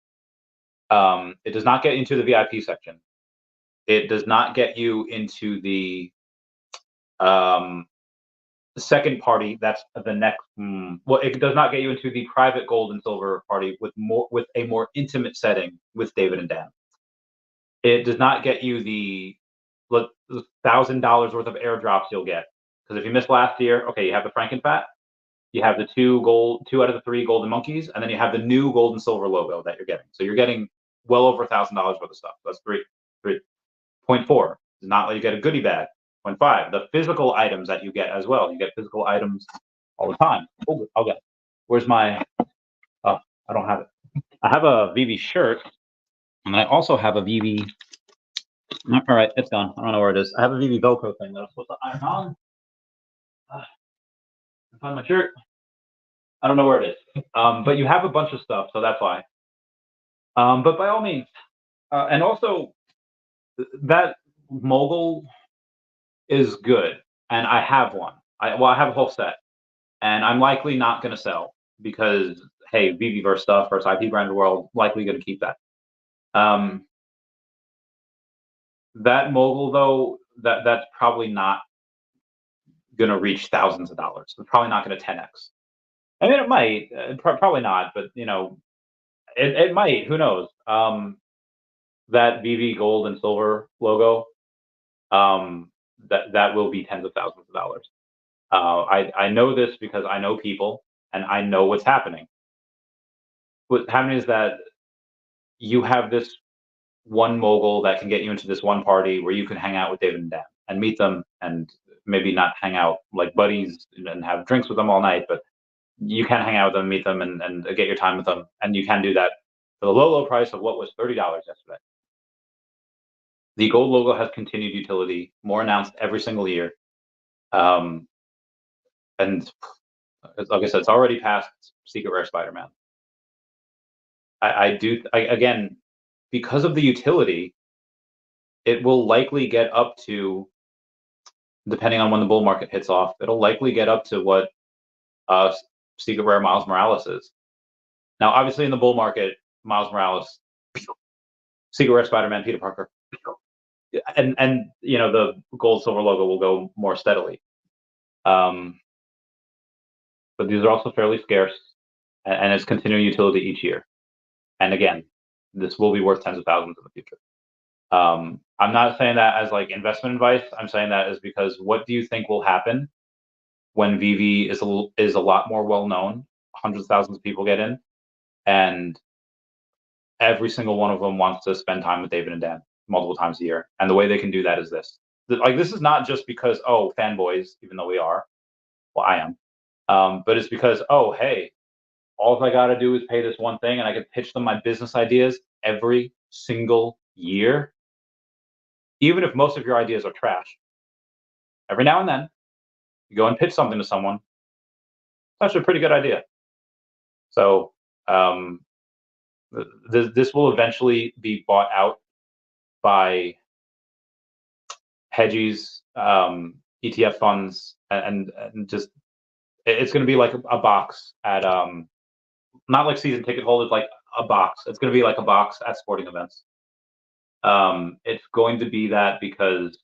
It does not get into the VIP section. It does not get you into the second party. That's the next. Well, it does not get you into the private gold and silver party with a more intimate setting with David and Dan. It does not get you the $1,000 worth of airdrops you'll get, because if you missed last year, okay, you have the Frankenfat, you have the two out of the 3 golden monkeys, and then you have the new gold and silver logo that you're getting. So you're getting well over $1,000 worth of stuff. That's 3. 0.4 does not let you get a goodie bag. 0.5, the physical items that you get as well. You get physical items all the time. Oh, I'll get it. Where's my? Oh, I don't have it. I have a Veve shirt, and I also have a Veve. All right, it's gone. I don't know where it is. I have a Veve Velcro thing that I'm supposed to iron on. Find my shirt. I don't know where it is. But you have a bunch of stuff, so that's why. But by all means, and also that Mogul is good, and I have one. I have a whole set, and I'm likely not going to sell because hey, Veveverse stuff versus IP branded world, likely going to keep that. That Mogul though, that's probably not going to reach thousands of dollars. It's probably not going to 10x. I mean, it might, probably not, but it might. Who knows? That Veve gold and silver logo, that will be tens of thousands of dollars. I know this because I know people and I know what's happening. What's happening is that you have this one Mogul that can get you into this one party where you can hang out with David and Dan and meet them and maybe not hang out like buddies and have drinks with them all night, but you can hang out with them, meet them, and get your time with them, and you can do that for the low price of what was $30 yesterday. The gold logo has continued utility, more announced every single year, and like I said, it's already past Secret Rare Spider-Man. Again, because of the utility, it will likely get up to, depending on when the bull market hits off, it'll likely get up to what Secret Rare Miles Morales is. Now, obviously, in the bull market, Miles Morales, Secret Rare Spider-Man, Peter Parker, and the gold silver logo will go more steadily. But these are also fairly scarce, and it's continuing utility each year. And again, this will be worth tens of thousands in the future. I'm not saying that as like investment advice. I'm saying that as because what do you think will happen when Veve is a lot more well known? Hundreds of thousands of people get in, and every single one of them wants to spend time with David and Dan multiple times a year. And the way they can do that is this. Like, this is not just because, oh, fanboys, even though we are. Well, I am. But it's because, oh, hey, all I got to do is pay this one thing, and I can pitch them my business ideas every single year. Even if most of your ideas are trash, every now and then, you go and pitch something to someone. It's actually a pretty good idea. So this will eventually be bought out by hedgies, ETF funds, and just it's going to be like a box at not like season ticket holders, like a box. It's going to be like a box at sporting events. It's going to be that because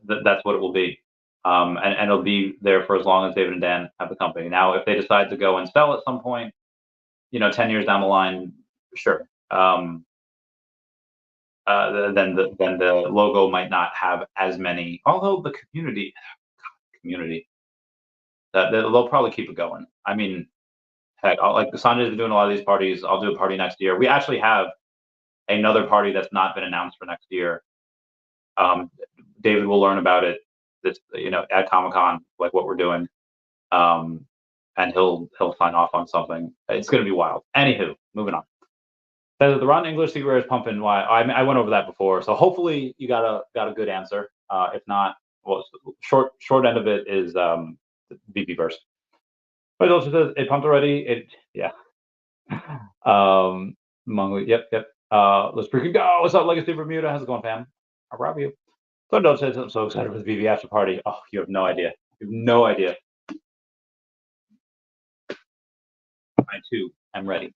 that's what it will be. And it'll be there for as long as David and Dan have the company. Now, if they decide to go and sell at some point, 10 years down the line, sure. Then the logo might not have as many. Although the community, they'll probably keep it going. I mean, heck, like Sanjay's been doing a lot of these parties. I'll do a party next year. We actually have another party that's not been announced for next year. David will learn about it at Comic-Con, like what we're doing, and he'll sign off on something. It's going to be wild. Anywho, moving on. The Ron English Secret Rare is pumping. Why? I went over that before, so hopefully you got a good answer. If not, well, short end of it is Veveverse. But it also says it pumped already. Yeah. Mongol. Yep. Let's freaking go. What's up, Legacy Bermuda? How's it going, fam? I'll rob you. Thunder says I'm so excited for the Veve after party. Oh, you have no idea. You have no idea. I too am ready.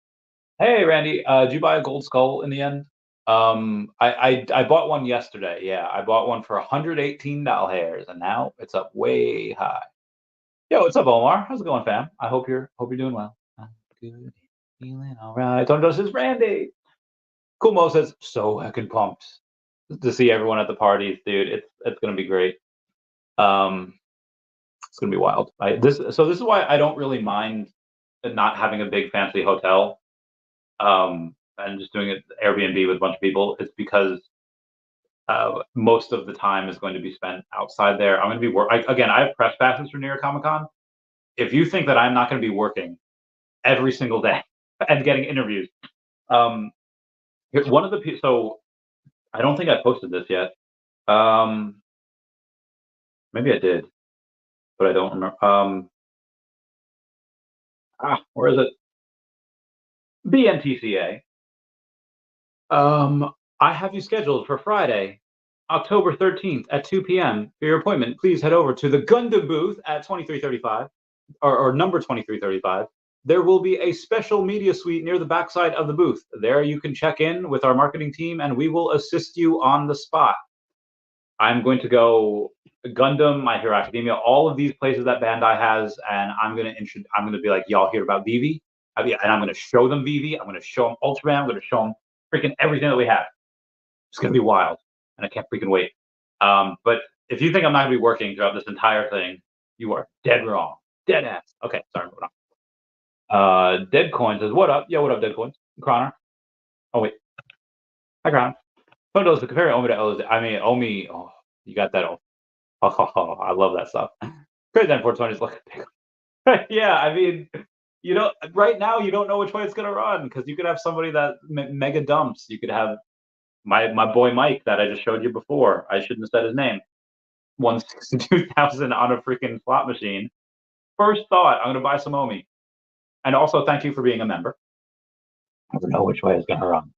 Hey, Randy, did you buy a gold skull in the end? I bought one yesterday. Yeah, I bought one for $118 hairs, and now it's up way high. Yo, what's up, Omar? How's it going, fam? I hope you're doing well. I'm good, feeling all right. Thunder says Randy. Cool Mo says so heckin' pumped to see everyone at the parties, dude. It's gonna be great. It's gonna be wild. This is why I don't really mind not having a big fancy hotel, and just doing it Airbnb with a bunch of people. It's because most of the time is going to be spent outside there. I'm going to be again. I have press passes for New York Comic Con. If you think that I'm not going to be working every single day and getting interviews, one of the so I don't think I posted this yet. Maybe I did, but I don't remember. Where is it? BNTCA. I have you scheduled for Friday, October 13th at 2 p.m. For your appointment, please head over to the Gundam booth at 2335, or number 2335. There will be a special media suite near the backside of the booth. There you can check in with our marketing team, and we will assist you on the spot. I'm going to go Gundam, My Hero Academia, all of these places that Bandai has, and I'm going to be like, y'all hear about Veve? And I'm going to show them Veve. I'm going to show them Ultraman. I'm going to show them freaking everything that we have. It's going to be wild, and I can't freaking wait. But if you think I'm not going to be working throughout this entire thing, you are dead wrong. Dead ass. Okay, sorry, moving on. Deadcoin says, what up? Yo, what up, Deadcoin? Connor. Oh, wait. Hi, Connor. Photos to compare OMI to LSD. I mean, OMI, oh, you got that. Oh, I love that stuff. Crazy 420 is looking big. Yeah, I mean, you know, right now you don't know which way it's gonna run because you could have somebody that mega dumps. You could have my boy Mike that I just showed you before. I shouldn't have said his name. Won 62,000 on a freaking slot machine. First thought, I'm gonna buy some OMI. And also, thank you for being a member. I don't know which way it's gonna run.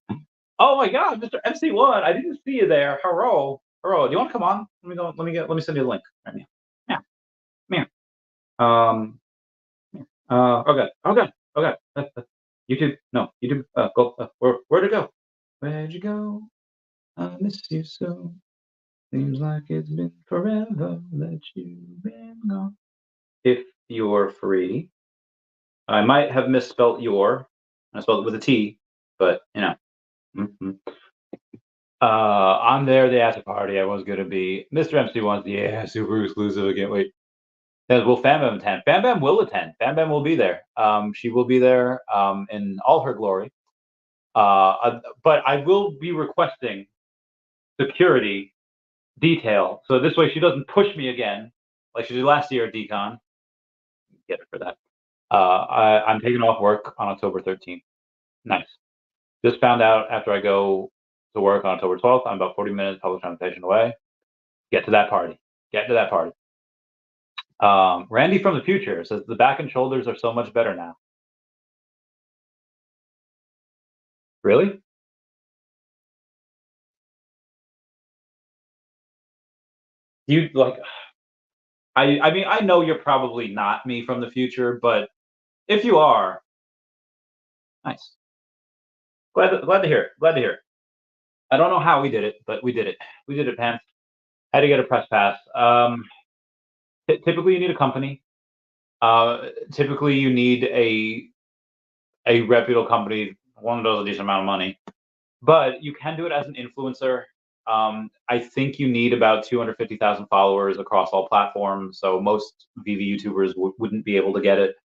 Oh my God, Mr. MC1, I didn't see you there. Hello, hello. Do you want to come on? Let me go. Let me send you the link right now. Yeah, yeah. Okay, okay, okay. YouTube, no, YouTube. Go. Where'd it go? Where'd you go? I miss you so. Seems like it's been forever that you've been gone. If you're free, I might have misspelt your. I spelled it with a T, but you know. Mm-hmm. I'm there. The after party. I was gonna be. Mr. MC wants. Yeah, super exclusive. I can't wait. Says, will Fam Bam attend? Fam Bam will attend. Fam Bam will be there. She will be there in all her glory. But I will be requesting security detail, so this way she doesn't push me again, like she did last year at Decon. Get her for that. I'm taking off work on October 13th. Nice. Just found out after I go to work on October 12th. I'm about 40 minutes public transportation away. Get to that party. Get to that party. Randy from the future says the back and shoulders are so much better now. Really? You like? I mean, I know you're probably not me from the future, but if you are, nice. Glad to hear it. Glad to hear it. I don't know how we did it, but we did it. We did it, Pam. Had to get a press pass. Typically, you need a company. Typically, you need a reputable company. One of those a decent amount of money, but you can do it as an influencer. I think you need about 250,000 followers across all platforms, so most VV YouTubers wouldn't be able to get it.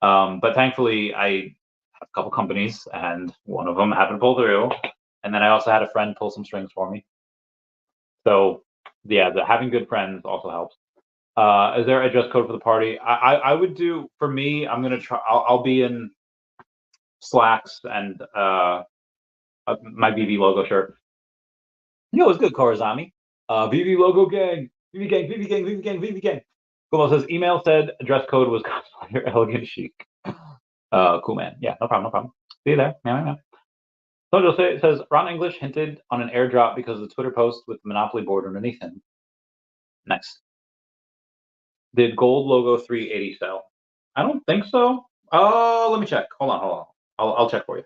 But thankfully, I have a couple companies, and one of them happened to pull through. And then I also had a friend pull some strings for me. So yeah, having good friends also helps. Is there a dress code for the party? I would do, for me, I'm gonna try. I'll be in slacks and my VV logo shirt. Yo, it's good, Korazami. VV logo gang, VV gang, VV gang, VV gang, VV gang. Kumo says email said dress code was cosplayer elegant chic. Cool man. Yeah, no problem, no problem. See you there. Yeah. Sojo says Ron English hinted on an airdrop because of the Twitter post with the Monopoly board underneath him. Next. Did gold logo 380 sell? I don't think so. Oh, let me check. Hold on. I'll check for you.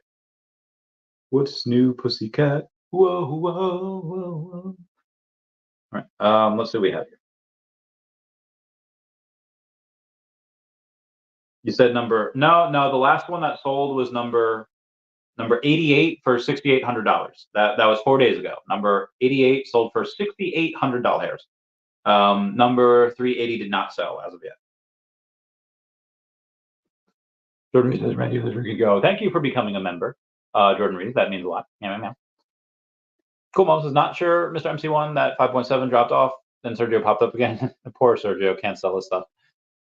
What's new, pussycat? Whoa. All right. Let's see what we have here. You said number no. The last one that sold was number 88 for $6,800. That was 4 days ago. Number 88 sold for $6,800. Number 380 did not sell as of yet. Jordan Reed says, Randy, this we could go. Thank you for becoming a member, Jordan Reed. That means a lot. Yeah. Cool. Mom says, not sure, Mr. MC1, that 5.7 dropped off. Then Sergio popped up again. Poor Sergio can't sell his stuff.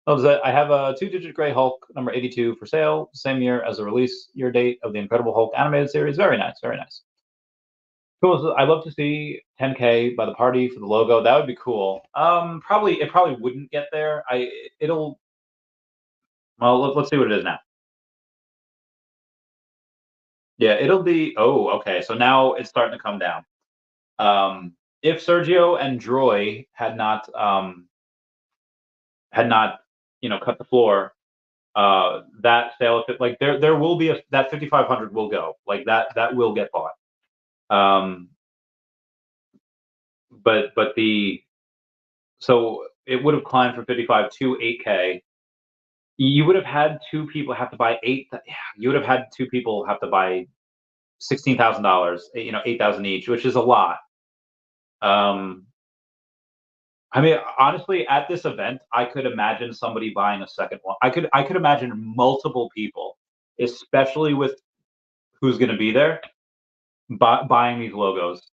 I have a 2-digit gray Hulk, number 82, for sale. Same year as the release year date of the Incredible Hulk animated series. Very nice. Very nice. Cool. I'd love to see 10K by the party for the logo. That would be cool. It probably wouldn't get there. Let's see what it is now. Yeah, it'll be. Oh, okay. So now it's starting to come down. If Sergio and Droy had not cut the floor, that sale, like there will be that 5,500 will go, like that will get bought. So it would have climbed from 55 to 8K. You would have had two people have to buy you would have had two people have to buy $16,000, 8,000 each, which is a lot. I mean, honestly, at this event, I could imagine somebody buying a second one. I could imagine multiple people, especially with who's going to be there, buying these logos,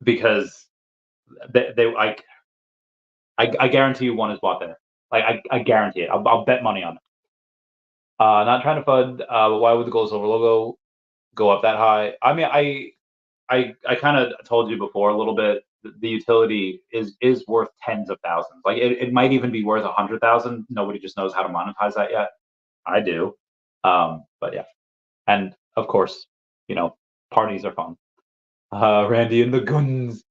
because they like I guarantee you one is bought there. Like I guarantee it. I'll bet money on it. Not trying to FUD, but why would the gold silver logo go up that high? I mean, I kind of told you before a little bit. The utility is worth tens of thousands. Like it might even be worth 100,000. Nobody just knows how to monetize that yet. I do, but yeah, and of course, parties are fun. Randy and the guns.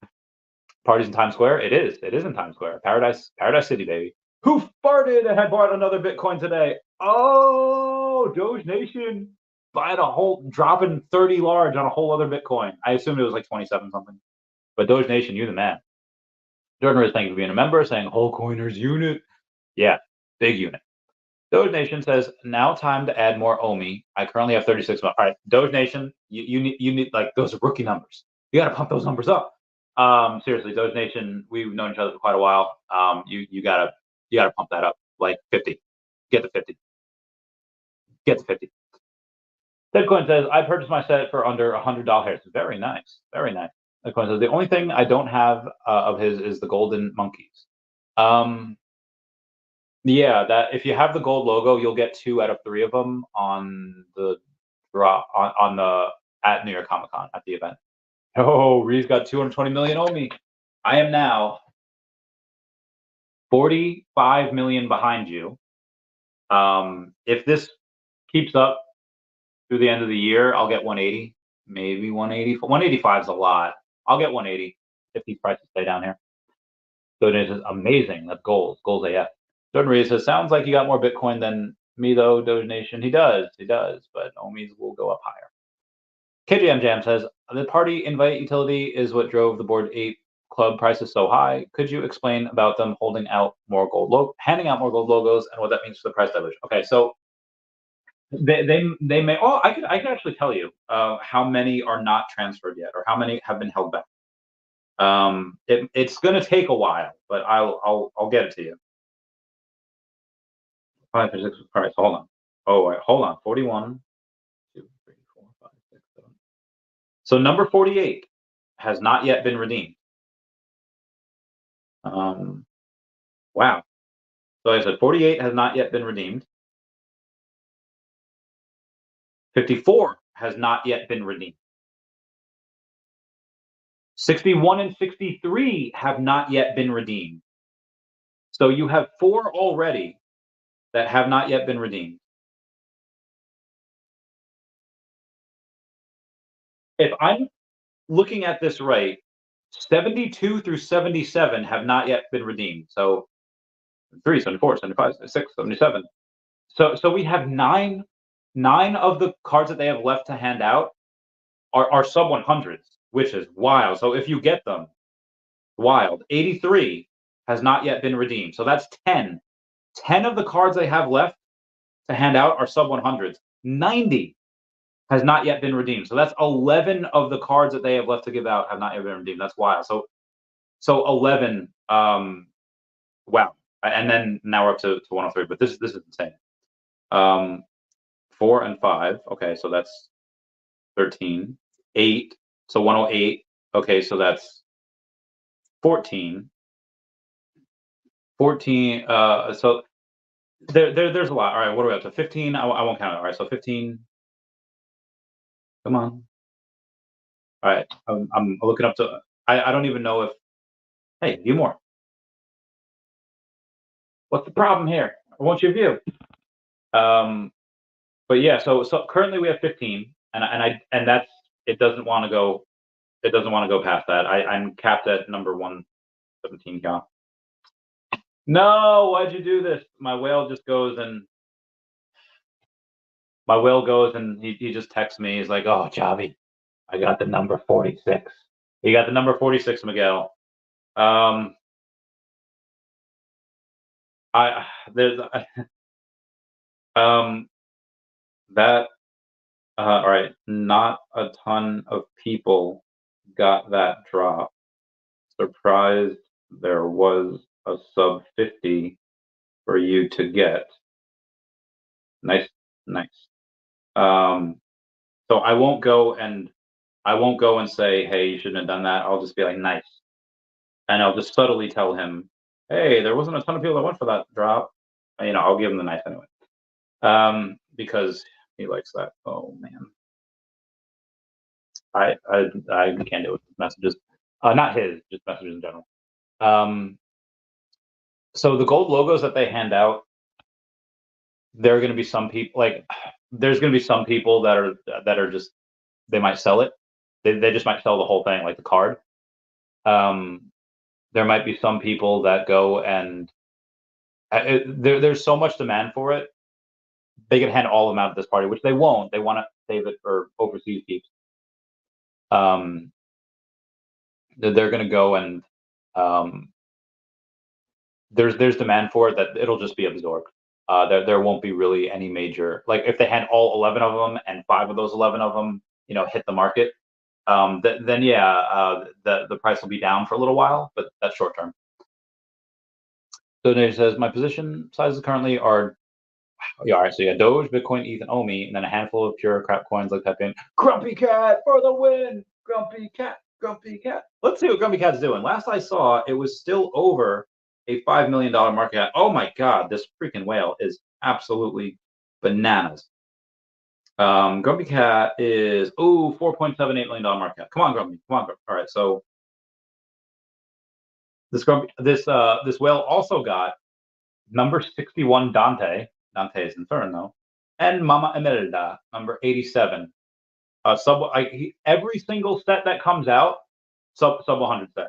Parties in Times Square. It is. It is in Times Square. Paradise City, baby. Who farted and had bought another Bitcoin today? Oh, Doge Nation buying a whole, dropping 30 large on a whole other Bitcoin. I assumed it was like 27 something. But Doge Nation, you the man. Jordan Riz, thank you for being a member, saying whole coiners unit. Yeah, big unit. Doge Nation says, now time to add more OMI. I currently have 36. All right, Doge Nation, you need like those are rookie numbers. You got to pump those numbers up. Seriously, Doge Nation, we've known each other for quite a while. You gotta pump that up like 50. Get to 50. Get to 50. Bitcoin says, I purchased my set for under $100. Very nice. Very nice. Bitcoin says, the only thing I don't have of his is the golden monkeys. Yeah, that if you have the gold logo, you'll get 2 out of 3 of them on the draw on the at New York Comic Con at the event. Oh, Reeves got 220 million OMI. I am now 45 million behind you. If this keeps up through the end of the year, I'll get 180, maybe 180. 185 is a lot. I'll get 180 if these prices stay down here. So it is amazing. That's goals AF. Jordan Reed says, sounds like you got more Bitcoin than me though, Doge Nation. He does, but OMIs will go up higher. KJM Jam says, the party invite utility is what drove the Bored Ape Club prices so high. Could you explain about them handing out more gold logos and what that means for the price dilution? Okay, so they may. Oh, I could actually tell you how many are not transferred yet, or how many have been held back. It's going to take a while, but I'll get it to you. 5 or 6. All right, so hold on. Oh, wait, hold on. 41, 2, 3, 4, 5, 6, 7. So number 48 has not yet been redeemed. Wow. So like I said 48 has not yet been redeemed. 54 has not yet been redeemed. 61 and 63 have not yet been redeemed. So you have 4 already that have not yet been redeemed. If I'm looking at this right, 72 through 77 have not yet been redeemed. So 3, 74, 75, 76, 77. So we have 9 of the cards that they have left to hand out are sub 100s, which is wild. So if you get them, wild. 83 has not yet been redeemed. So that's 10. 10 of the cards they have left to hand out are sub 100s. 90 has not yet been redeemed. So that's 11 of the cards that they have left to give out have not yet been redeemed. That's wild. So 11. Wow. And then now we're up to 103. But this is insane. 4 and 5. Okay, so that's 13. 8. So 108. Okay, so that's 14. 14. So there's a lot. All right, what are we up to? 15. I won't count it. All right, so 15. Come on. All right, I'm looking up to. I don't even know if. Hey, view more. What's the problem here? I want your view. But yeah, so currently we have 15, and that's it. Doesn't want to go. It doesn't want to go past that. I'm capped at number 117. Count. No, why'd you do this? My whale just goes and. My whale goes and he just texts me. He's like, "Oh, Chavi, I got the number 46. He got the number 46, Miguel." There's that. All right, not a ton of people got that drop. Surprised there was a sub 50 for you to get. Nice. So I won't go and say, hey, you shouldn't have done that. I'll just be like, nice. and I'll just subtly tell him, "Hey, there wasn't a ton of people that went for that drop." I'll give him the knife anyway, because he likes that. Oh man, I can't do it with messages. Not his, just messages in general. So the gold logos that they hand out, there are going to be some people there's going to be some people that are just, they might sell it. They just might sell the whole thing, like the card. There might be some people that go and there's so much demand for it. They can hand all of them out at this party, which they won't. They want to save it for overseas peeps. They're going to go and there's demand for it that it'll just be absorbed. There won't be really any major, like if they hand all 11 of them and 5 of those 11 of them, hit the market, then yeah, the price will be down for a little while, but that's short term. So Nate says my position sizes currently are, yeah, all right. So yeah, Doge, Bitcoin, ETH, and OMI, and then a handful of pure crap coins like Pepe. Grumpy Cat for the win. Grumpy Cat. Grumpy Cat. Let's see what Grumpy Cat's doing. Last I saw, it was still over a $5 million market cap. Oh my God, this freaking whale is absolutely bananas. Grumpy Cat is $4.78 million market cap. Come on, Grumpy. Come on, Grumpy. All right, so this whale also got number 61 Dante's Inferno, and Mama Emeralda, number 87. Every single set that comes out, sub 100 set.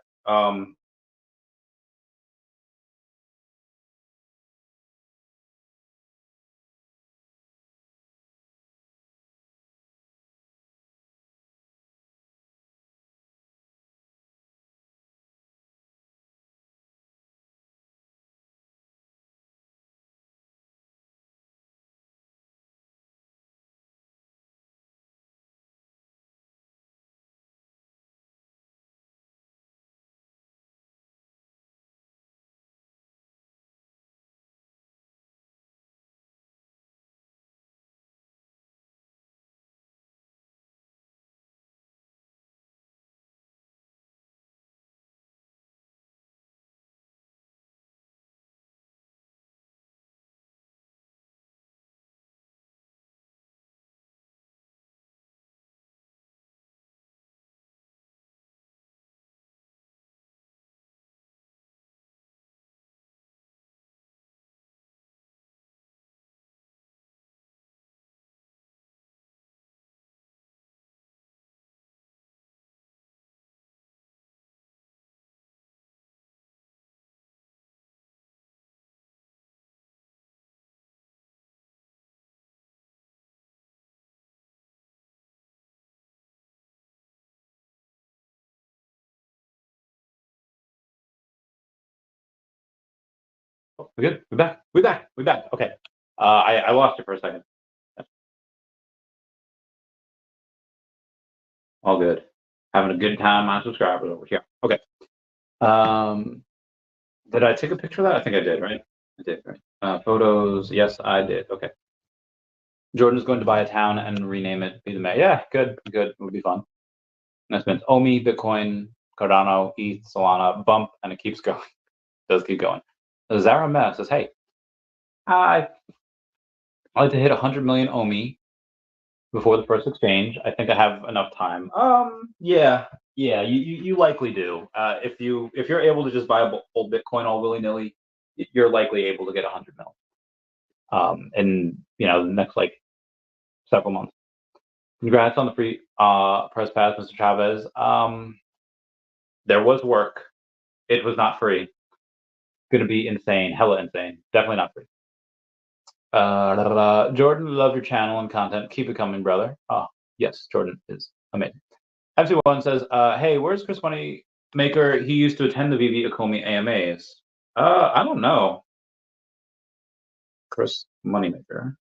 We're good. We're back. We're back. We're back. Okay. I lost you for a second. All good. Having a good time, my subscribers over here. Okay. Did I take a picture of that? I think I did, right? I did, right? Photos. Yes, I did. Okay. Jordan is going to buy a town and rename it. Be the mayor. Yeah, good. Good. It would be fun. That's meant OMI, Bitcoin, Cardano, ETH, Solana, bump, and it keeps going. It does keep going. Zara Mess says, hey, I'd like to hit 100 million OMI before the first exchange. I think I have enough time. Yeah, you likely do. If you're able to just buy a whole Bitcoin all willy nilly, you're likely able to get 100 mil. In the next several months. Congrats on the free press pass, Mr. Chavez. There was work. It was not free. It's gonna be insane, hella insane. Definitely not free. Jordan, love your channel and content. Keep it coming, brother. Oh, yes, Jordan is amazing. MC1 says, hey, where's Chris Moneymaker? He used to attend the Veve Akomi AMAs. I don't know. Chris Moneymaker.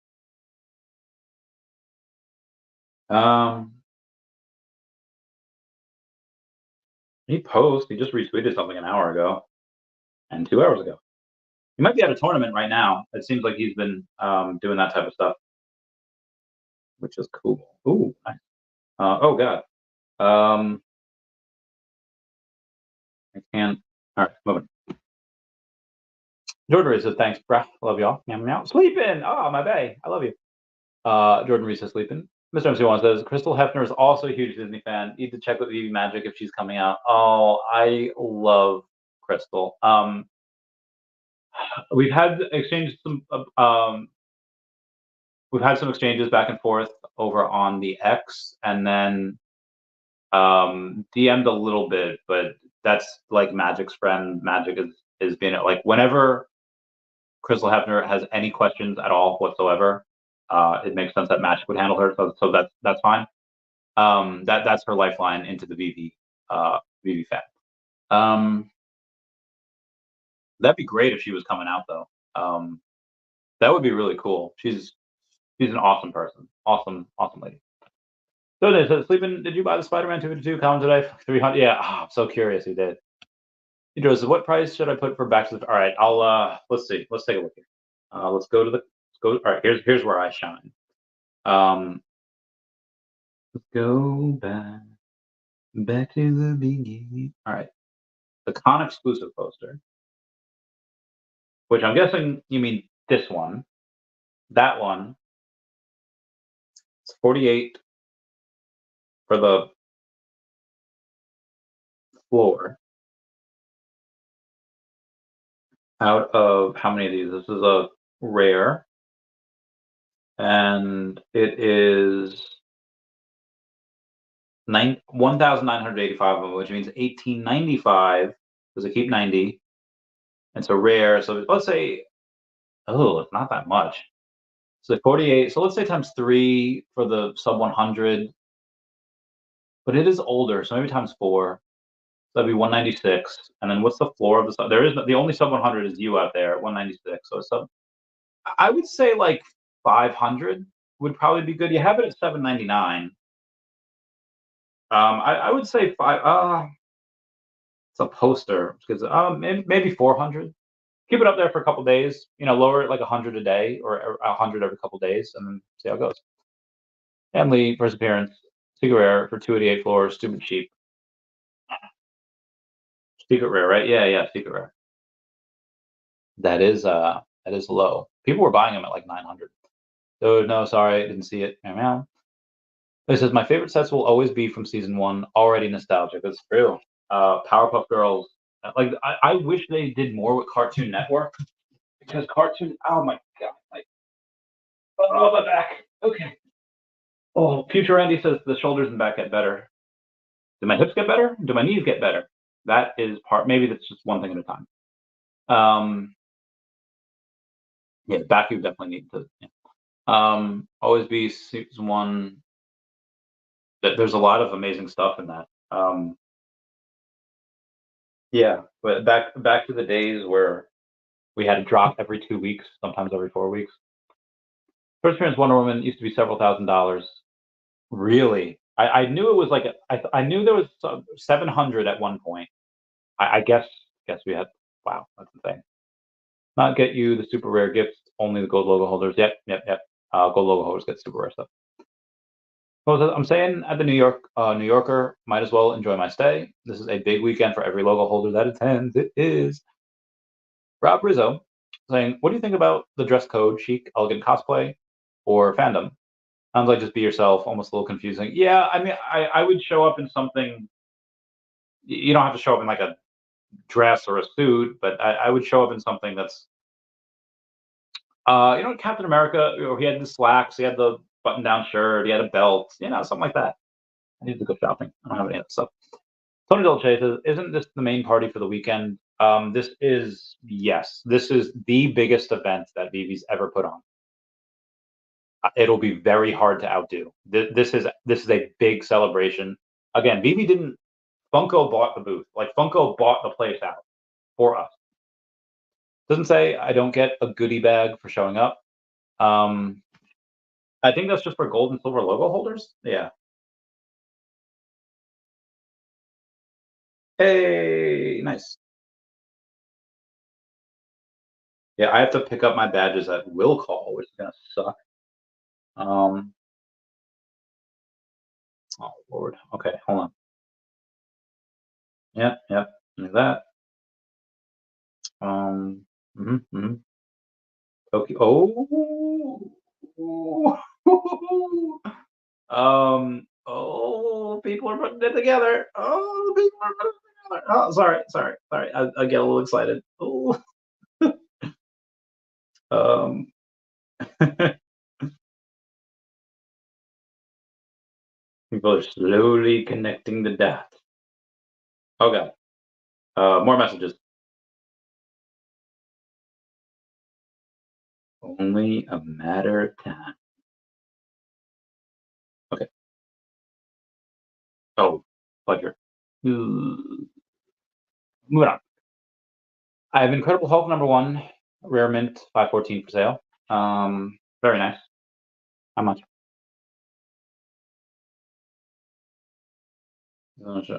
He just retweeted something an hour ago and 2 hours ago. He might be at a tournament right now. It seems like he's been doing that type of stuff, which is cool. Ooh, nice. Oh God. I can't All right, moving. Jordan Reese says, thanks, bruh. Love y'all. Meow, meow. Sleeping. Oh, my bae. I love you. Jordan Reese says, sleeping. Mr. MC1 says, Crystal Hefner is also a huge Disney fan. Need to check with Veve Magic if she's coming out. Oh, I love Crystal. We've had exchanged some we've had some exchanges back and forth over on the X, and then DM'd a little bit, but that's like Magic's friend. Magic is being like whenever Crystal Hefner has any questions at all whatsoever, it makes sense that Magic would handle her. So that's fine. That's her lifeline into the Veve fan. That'd be great if she was coming out though. That would be really cool. She's an awesome person. Awesome lady. So they said, sleeping, did you buy the Spider-Man 252 comment today? 300. Yeah, I'm so curious who did. He goes, what price should I put for Back to the? All right, I'll let's see. Let's take a look here. Let's go. All right, here's where I shine. Let's go back to the beginning. All right, the con exclusive poster, which I'm guessing you mean this one. That one. It's 48 for the floor. Out of how many of these? This is a rare, and it is 1,985 of them, which means 1,895 because I keep 90. It's a rare, so let's say, oh, it's not that much. So 48. So let's say times 3 for the sub 100, but it is older, so maybe times 4. So that'd be 196. And then what's the floor of the sub? There is the only sub 100 is you out there at 196. So sub, I would say like 500 would probably be good. You have it at 799. I would say it's a poster because maybe 400. Keep it up there for a couple days. Lower it like 100 a day or 100 every couple days, and then see how it goes. Family first appearance, secret rare for 288 floors, stupid cheap. Secret rare, right? Yeah, secret rare. That is low. People were buying them at like 900. Oh no, sorry, I didn't see it. Meow. It says my favorite sets will always be from season 1. Already nostalgic. That's true. Powerpuff Girls. Like I wish they did more with Cartoon Network because Cartoon. Oh my god! Oh my back. Okay. Oh, Future Andy says the shoulders and back get better. Do my hips get better? Do my knees get better? That is part. Maybe that's just one thing at a time. Yeah, back you definitely need to. Yeah. Always be season 1. There's a lot of amazing stuff in that. Yeah, but back to the days where we had to drop every 2 weeks, sometimes every 4 weeks. First appearance Wonder Woman used to be several $1,000s. Really? I knew it was like I knew there was 700 at one point. I guess we had. Wow, that's insane. Not get you the super rare gifts, only the gold logo holders. Yep. Gold logo holders get super rare stuff. Well, I'm saying at the New Yorker, might as well enjoy my stay. This is a big weekend for every logo holder that attends. It is. Rob Rizzo saying, what do you think about the dress code, chic, elegant cosplay, or fandom? Sounds like just be yourself, almost a little confusing. Yeah, I mean, I would show up in something. You don't have to show up in like a dress or a suit, but I would show up in something that's, Captain America. He had the slacks, he had the button-down shirt, he had a belt, something like that. I need to go shopping. I don't have any of that stuff. Tony Dolce says, isn't this the main party for the weekend? This is the biggest event that Veve's ever put on. It'll be very hard to outdo. This is a big celebration. Again, Veve didn't. Funko bought the booth. Like Funko bought the place out for us. Doesn't say I don't get a goodie bag for showing up. I think that's just for gold and silver logo holders. Yeah. Hey, nice. Yeah, I have to pick up my badges at will call, which is gonna suck. Oh Lord. Okay, hold on. Yep. Like that. Mhm, mhm. Okay. Oh. Oh, people are putting it together. Oh, people are putting it together. Oh, sorry. I get a little excited. Oh. Um, people are slowly connecting the dots. Oh god. More messages. Only a matter of time. Okay. Oh, pleasure. Moving on. I have Incredible Hulk #1, rare mint, 514 for sale. Very nice. How much?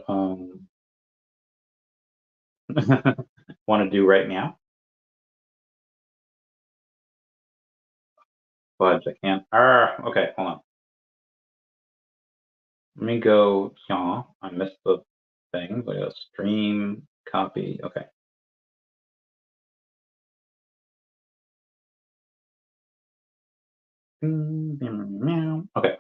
Um, want to do right now? Fudge, I can't. Okay, hold on. Let me go. Yeah, I missed the thing. Like a stream copy. Okay. Okay.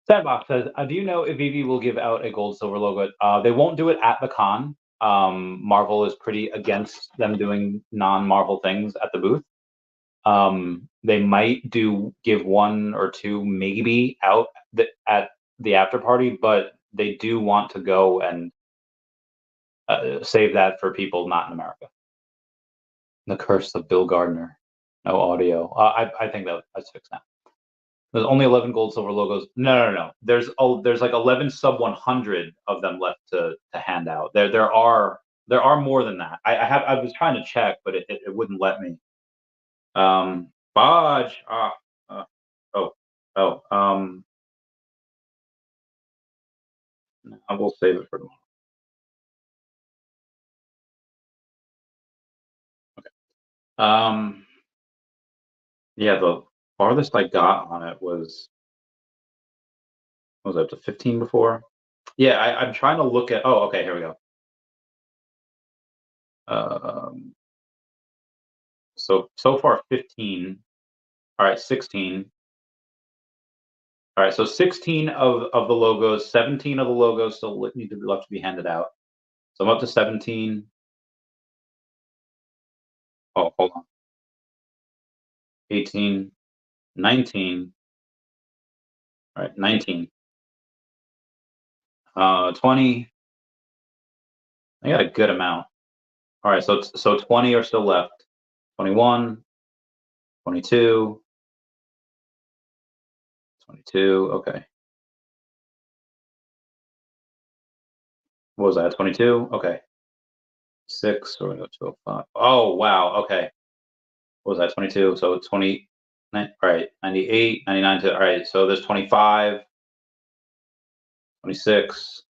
Sandbox says, "Do you know if Veve will give out a gold silver logo? They won't do it at the con. Marvel is pretty against them doing non-Marvel things at the booth. They might give one or two maybe out at the after party, but they do want to go and save that for people not in America. The curse of Bill Gardner. No audio. I think that's fixed now. There's only 11 gold silver logos. No. There's like 11 sub 100 of them left to hand out. There are more than that. I was trying to check, but it wouldn't let me. Bodge. Uh, oh oh. I will save it for tomorrow. Okay. Yeah, the farthest I got on it was up to 15 before. Yeah, I'm trying to look at. Oh, okay, here we go. Um, so far 15. All right, 16. All right, so 16 of the logos, 17 of the logos still need to be left to be handed out. So I'm up to 17. Oh, hold on. 18, 19. All right, 19. 20. I got a good amount. All right, so 20 are still left. 21, 22, 22. Okay. What was that? 22? Okay. 6 or 205. Oh, wow. Okay. What was that? 22. So 20. All right. 98, 99. All right. So there's 25, 26,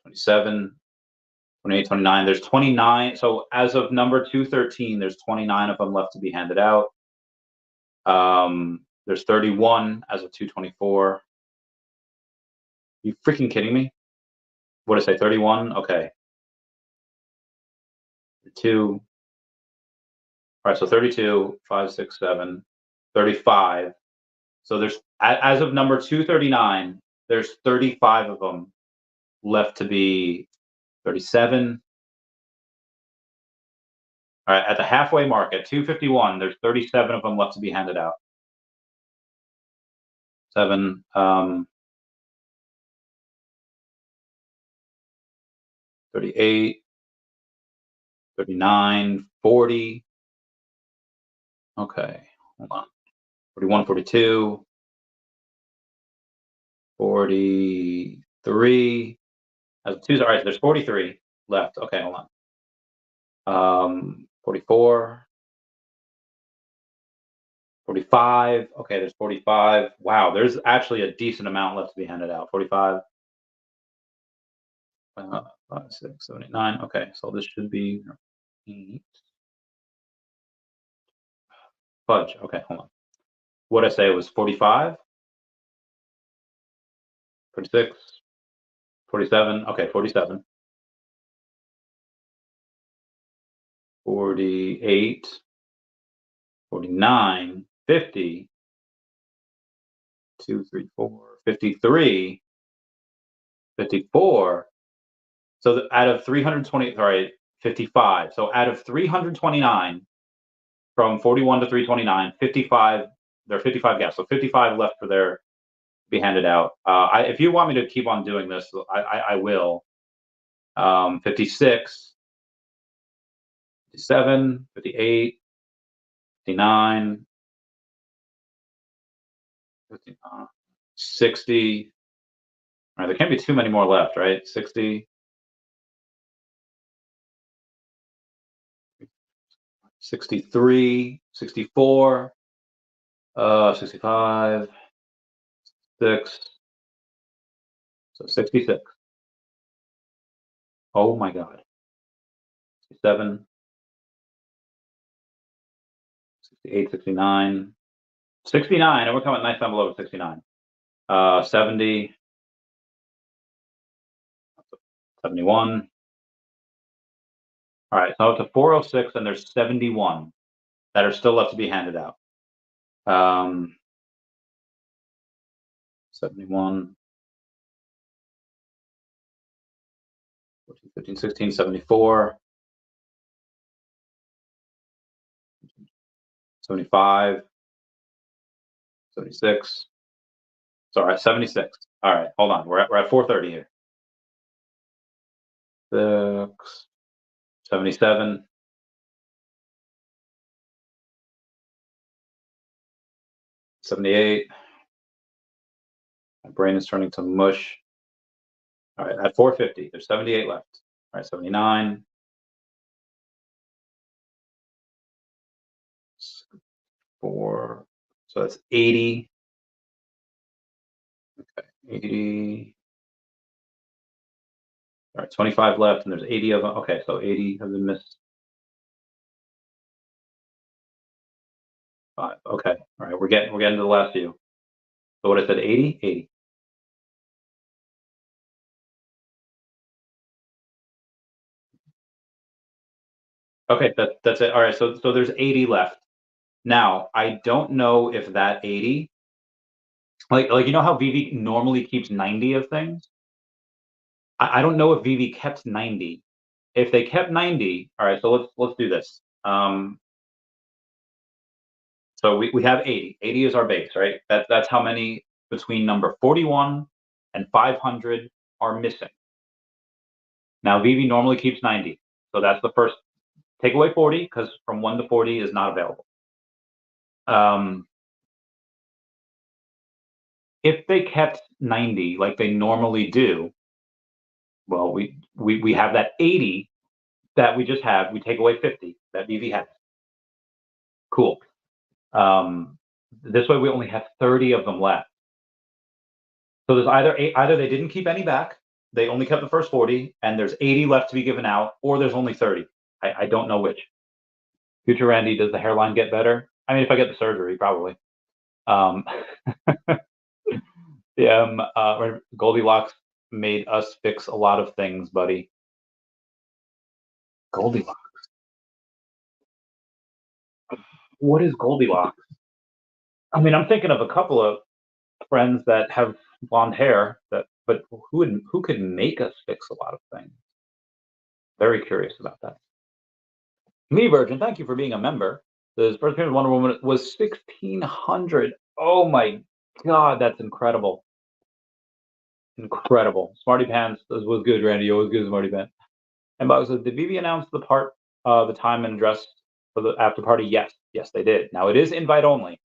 27, 28, 29. There's 29. So as of number 213, there's 29 of them left to be handed out. There's 31 as of 224. You freaking kidding me? What did I say? 31? Okay. 2. All right. So 32, 5, 6, 7, 35. So there's as of number 239, there's 35 of them left to be 37. All right, at the halfway mark at 251, there's 37 of them left to be handed out. 7, 38, 39, 40. Okay, hold on. 41, 42, 43. As of Tuesday, all right, there's 43 left. Okay, hold on. 44, 45. Okay, there's 45. Wow, there's actually a decent amount left to be handed out. 45. 5, 6, 7, 8, 9. Okay, so this should be 8. Fudge. Okay, hold on. What did I say? It was 45, 46, 47. Okay, 47. 48, 49, 50, 2, 3, 4, 53, 54. So out of 320, sorry, 55. So out of 329, from 41 to 329, 55, there are 55 gaps. So 55 left for their be handed out. If you want me to keep on doing this, I will. 56, 57, 58, 59, 59, 60. All right, there can't be too many more left, right? 60, 63, 64, 65, 6. So 66. Oh my God. 67, 68, 69, 69. And we're coming nice down below 69. 70, 71. All right, so up to 406, and there's 71 that are still left to be handed out. 71, 14, 15, 16, 74, 75, 76. Sorry, 76. All right, hold on. We're at 430 here. 6, 77, 78. My brain is turning to mush. All right, at 450, there's 78 left. All right, 79, 4. So that's 80. Okay, 80. All right, 25 left, and there's 80 of them. Okay, so 80 have been missed. 5. Okay, all right, we're getting to the last few. So what I said, 80, 80. Okay, that's it. All right, so there's 80 left. Now I don't know if that 80, like you know how Veve normally keeps 90 of things. I don't know if Veve kept 90. If they kept 90, all right. So let's do this. So we have 80. 80 is our base, right? That's how many between number 41 and 500 are missing. Now Veve normally keeps 90, so that's the first. Take away 40 because from 1 to 40 is not available. If they kept 90 like they normally do, well, we have that 80 that we just have. We take away 50 that Veve has. Cool. This way we only have 30 of them left. So there's either they didn't keep any back, they only kept the first 40, and there's 80 left to be given out, or there's only 30. I don't know which. Future Randy, does the hairline get better? I mean, if I get the surgery, probably. Goldilocks made us fix a lot of things, buddy. Goldilocks. What is Goldilocks? I mean, I'm thinking of a couple of friends that have blonde hair, but who could make us fix a lot of things? Very curious about that. Me, Virgin, thank you for being a member. The first appearance of Wonder Woman was 1,600. Oh my God, that's incredible. Incredible. Smarty Pants was good, Randy. Always good, Smarty Pants. And Bob says, did Veve announce the time and address for the after party? Yes, yes, they did. Now it is invite only.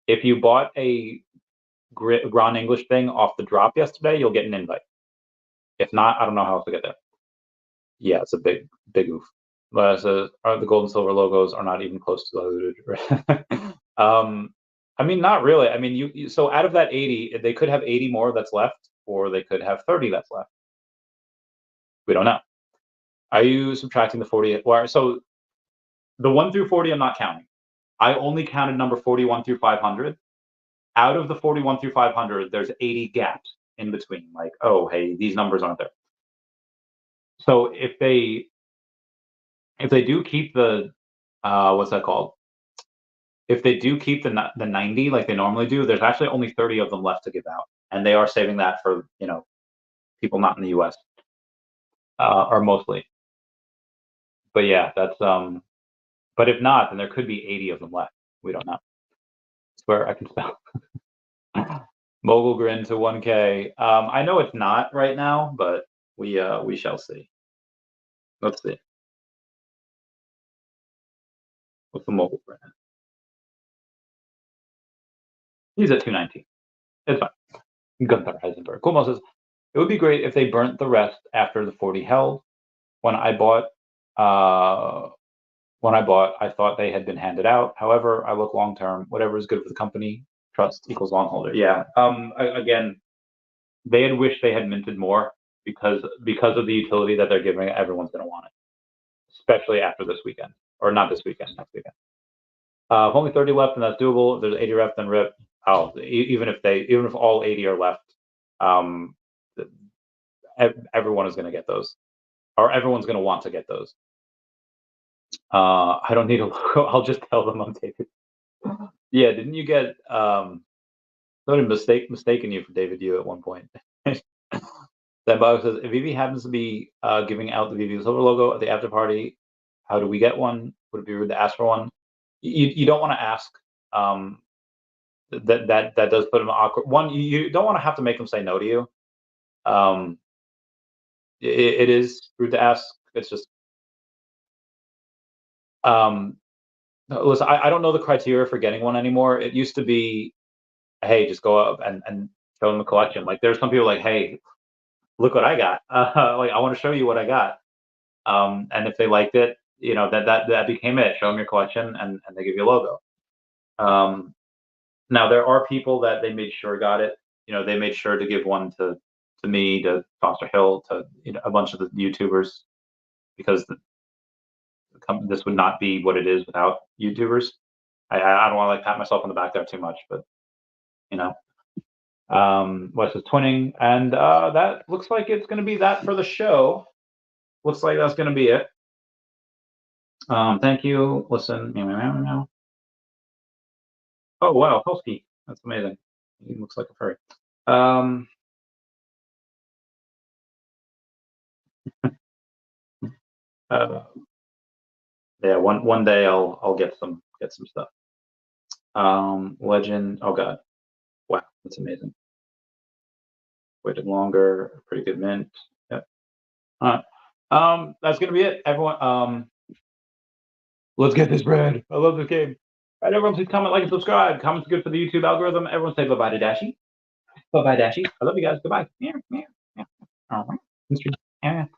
If you bought a Grand English thing off the drop yesterday, you'll get an invite. If not, I don't know how else to get there. Yeah, it's a big oof. But the gold and silver logos are not even close to diluted. I mean, not really. I mean, so out of that 80, they could have 80 more that's left, or they could have 30 that's left. We don't know. Are you subtracting the 40? Well, so the 1 through 40, I'm not counting. I only counted number 41 through 500. Out of the 41 through 500, there's 80 gaps in between. Like, oh, hey, these numbers aren't there. So if they if they do keep the what's that called? If they do keep the 90 like they normally do, there's actually only 30 of them left to give out, and they are saving that for people not in the U.S. Or mostly. But yeah, that's But if not, then there could be 80 of them left. We don't know. I swear I can spell. Mogul grin to 1K. I know it's not right now, but we shall see. Let's see. What's the mogul grin? He's at 219. It's fine. Gunther Heisenberg. Kumo says, it would be great if they burnt the rest after the 40 held. When I bought, I thought they had been handed out. However, I look long term. Whatever is good for the company, trust equals long holder. Yeah. Again, they had wished they had minted more because of the utility that they're giving. Everyone's going to want it, especially after this weekend, or not this weekend, next weekend. If only 30 left, and that's doable. If there's 80 left, then rip. Oh, even if all 80 are left, everyone is going to get those, or everyone's going to want to get those. I don't need a logo. I'll just tell them I'm David. Yeah, didn't you get somebody mistaken you for David Yu at one point? Then Bob says, if Veve happens to be giving out the Veve Silver logo at the after party, how do we get one? Would it be rude to ask for one? You don't want to ask. That does put them awkward. One, you don't want to have to make them say no to you. It is rude to ask. It's just listen, I don't know the criteria for getting one anymore. It used to be, hey, just go up and show them the collection. Like there's some people like, hey, look what I got. Like I want to show you what I got. And if they liked it, that became it. Show them your collection, and they give you a logo. Now there are people that they made sure got it. They made sure to give one to me, to Foster Hill, to a bunch of the YouTubers, because this would not be what it is without YouTubers. I don't want to like pat myself on the back there too much, but what's this twinning? And that looks like it's going to be that for the show. Looks like that's going to be it. Thank you. Listen. Oh wow, Polsky. That's amazing. He looks like a furry. Yeah, one day I'll get some stuff. Legend. Oh god, wow, that's amazing. Waited longer. Pretty good mint. Yep. All right. That's gonna be it, everyone. Let's get this bread. I love this game. All right, everyone, please comment, like, and subscribe. Comments are good for the YouTube algorithm. Everyone say bye-bye to Dashie. Bye-bye, Dashie. I love you guys. Goodbye. Meow, meow, meow. All right.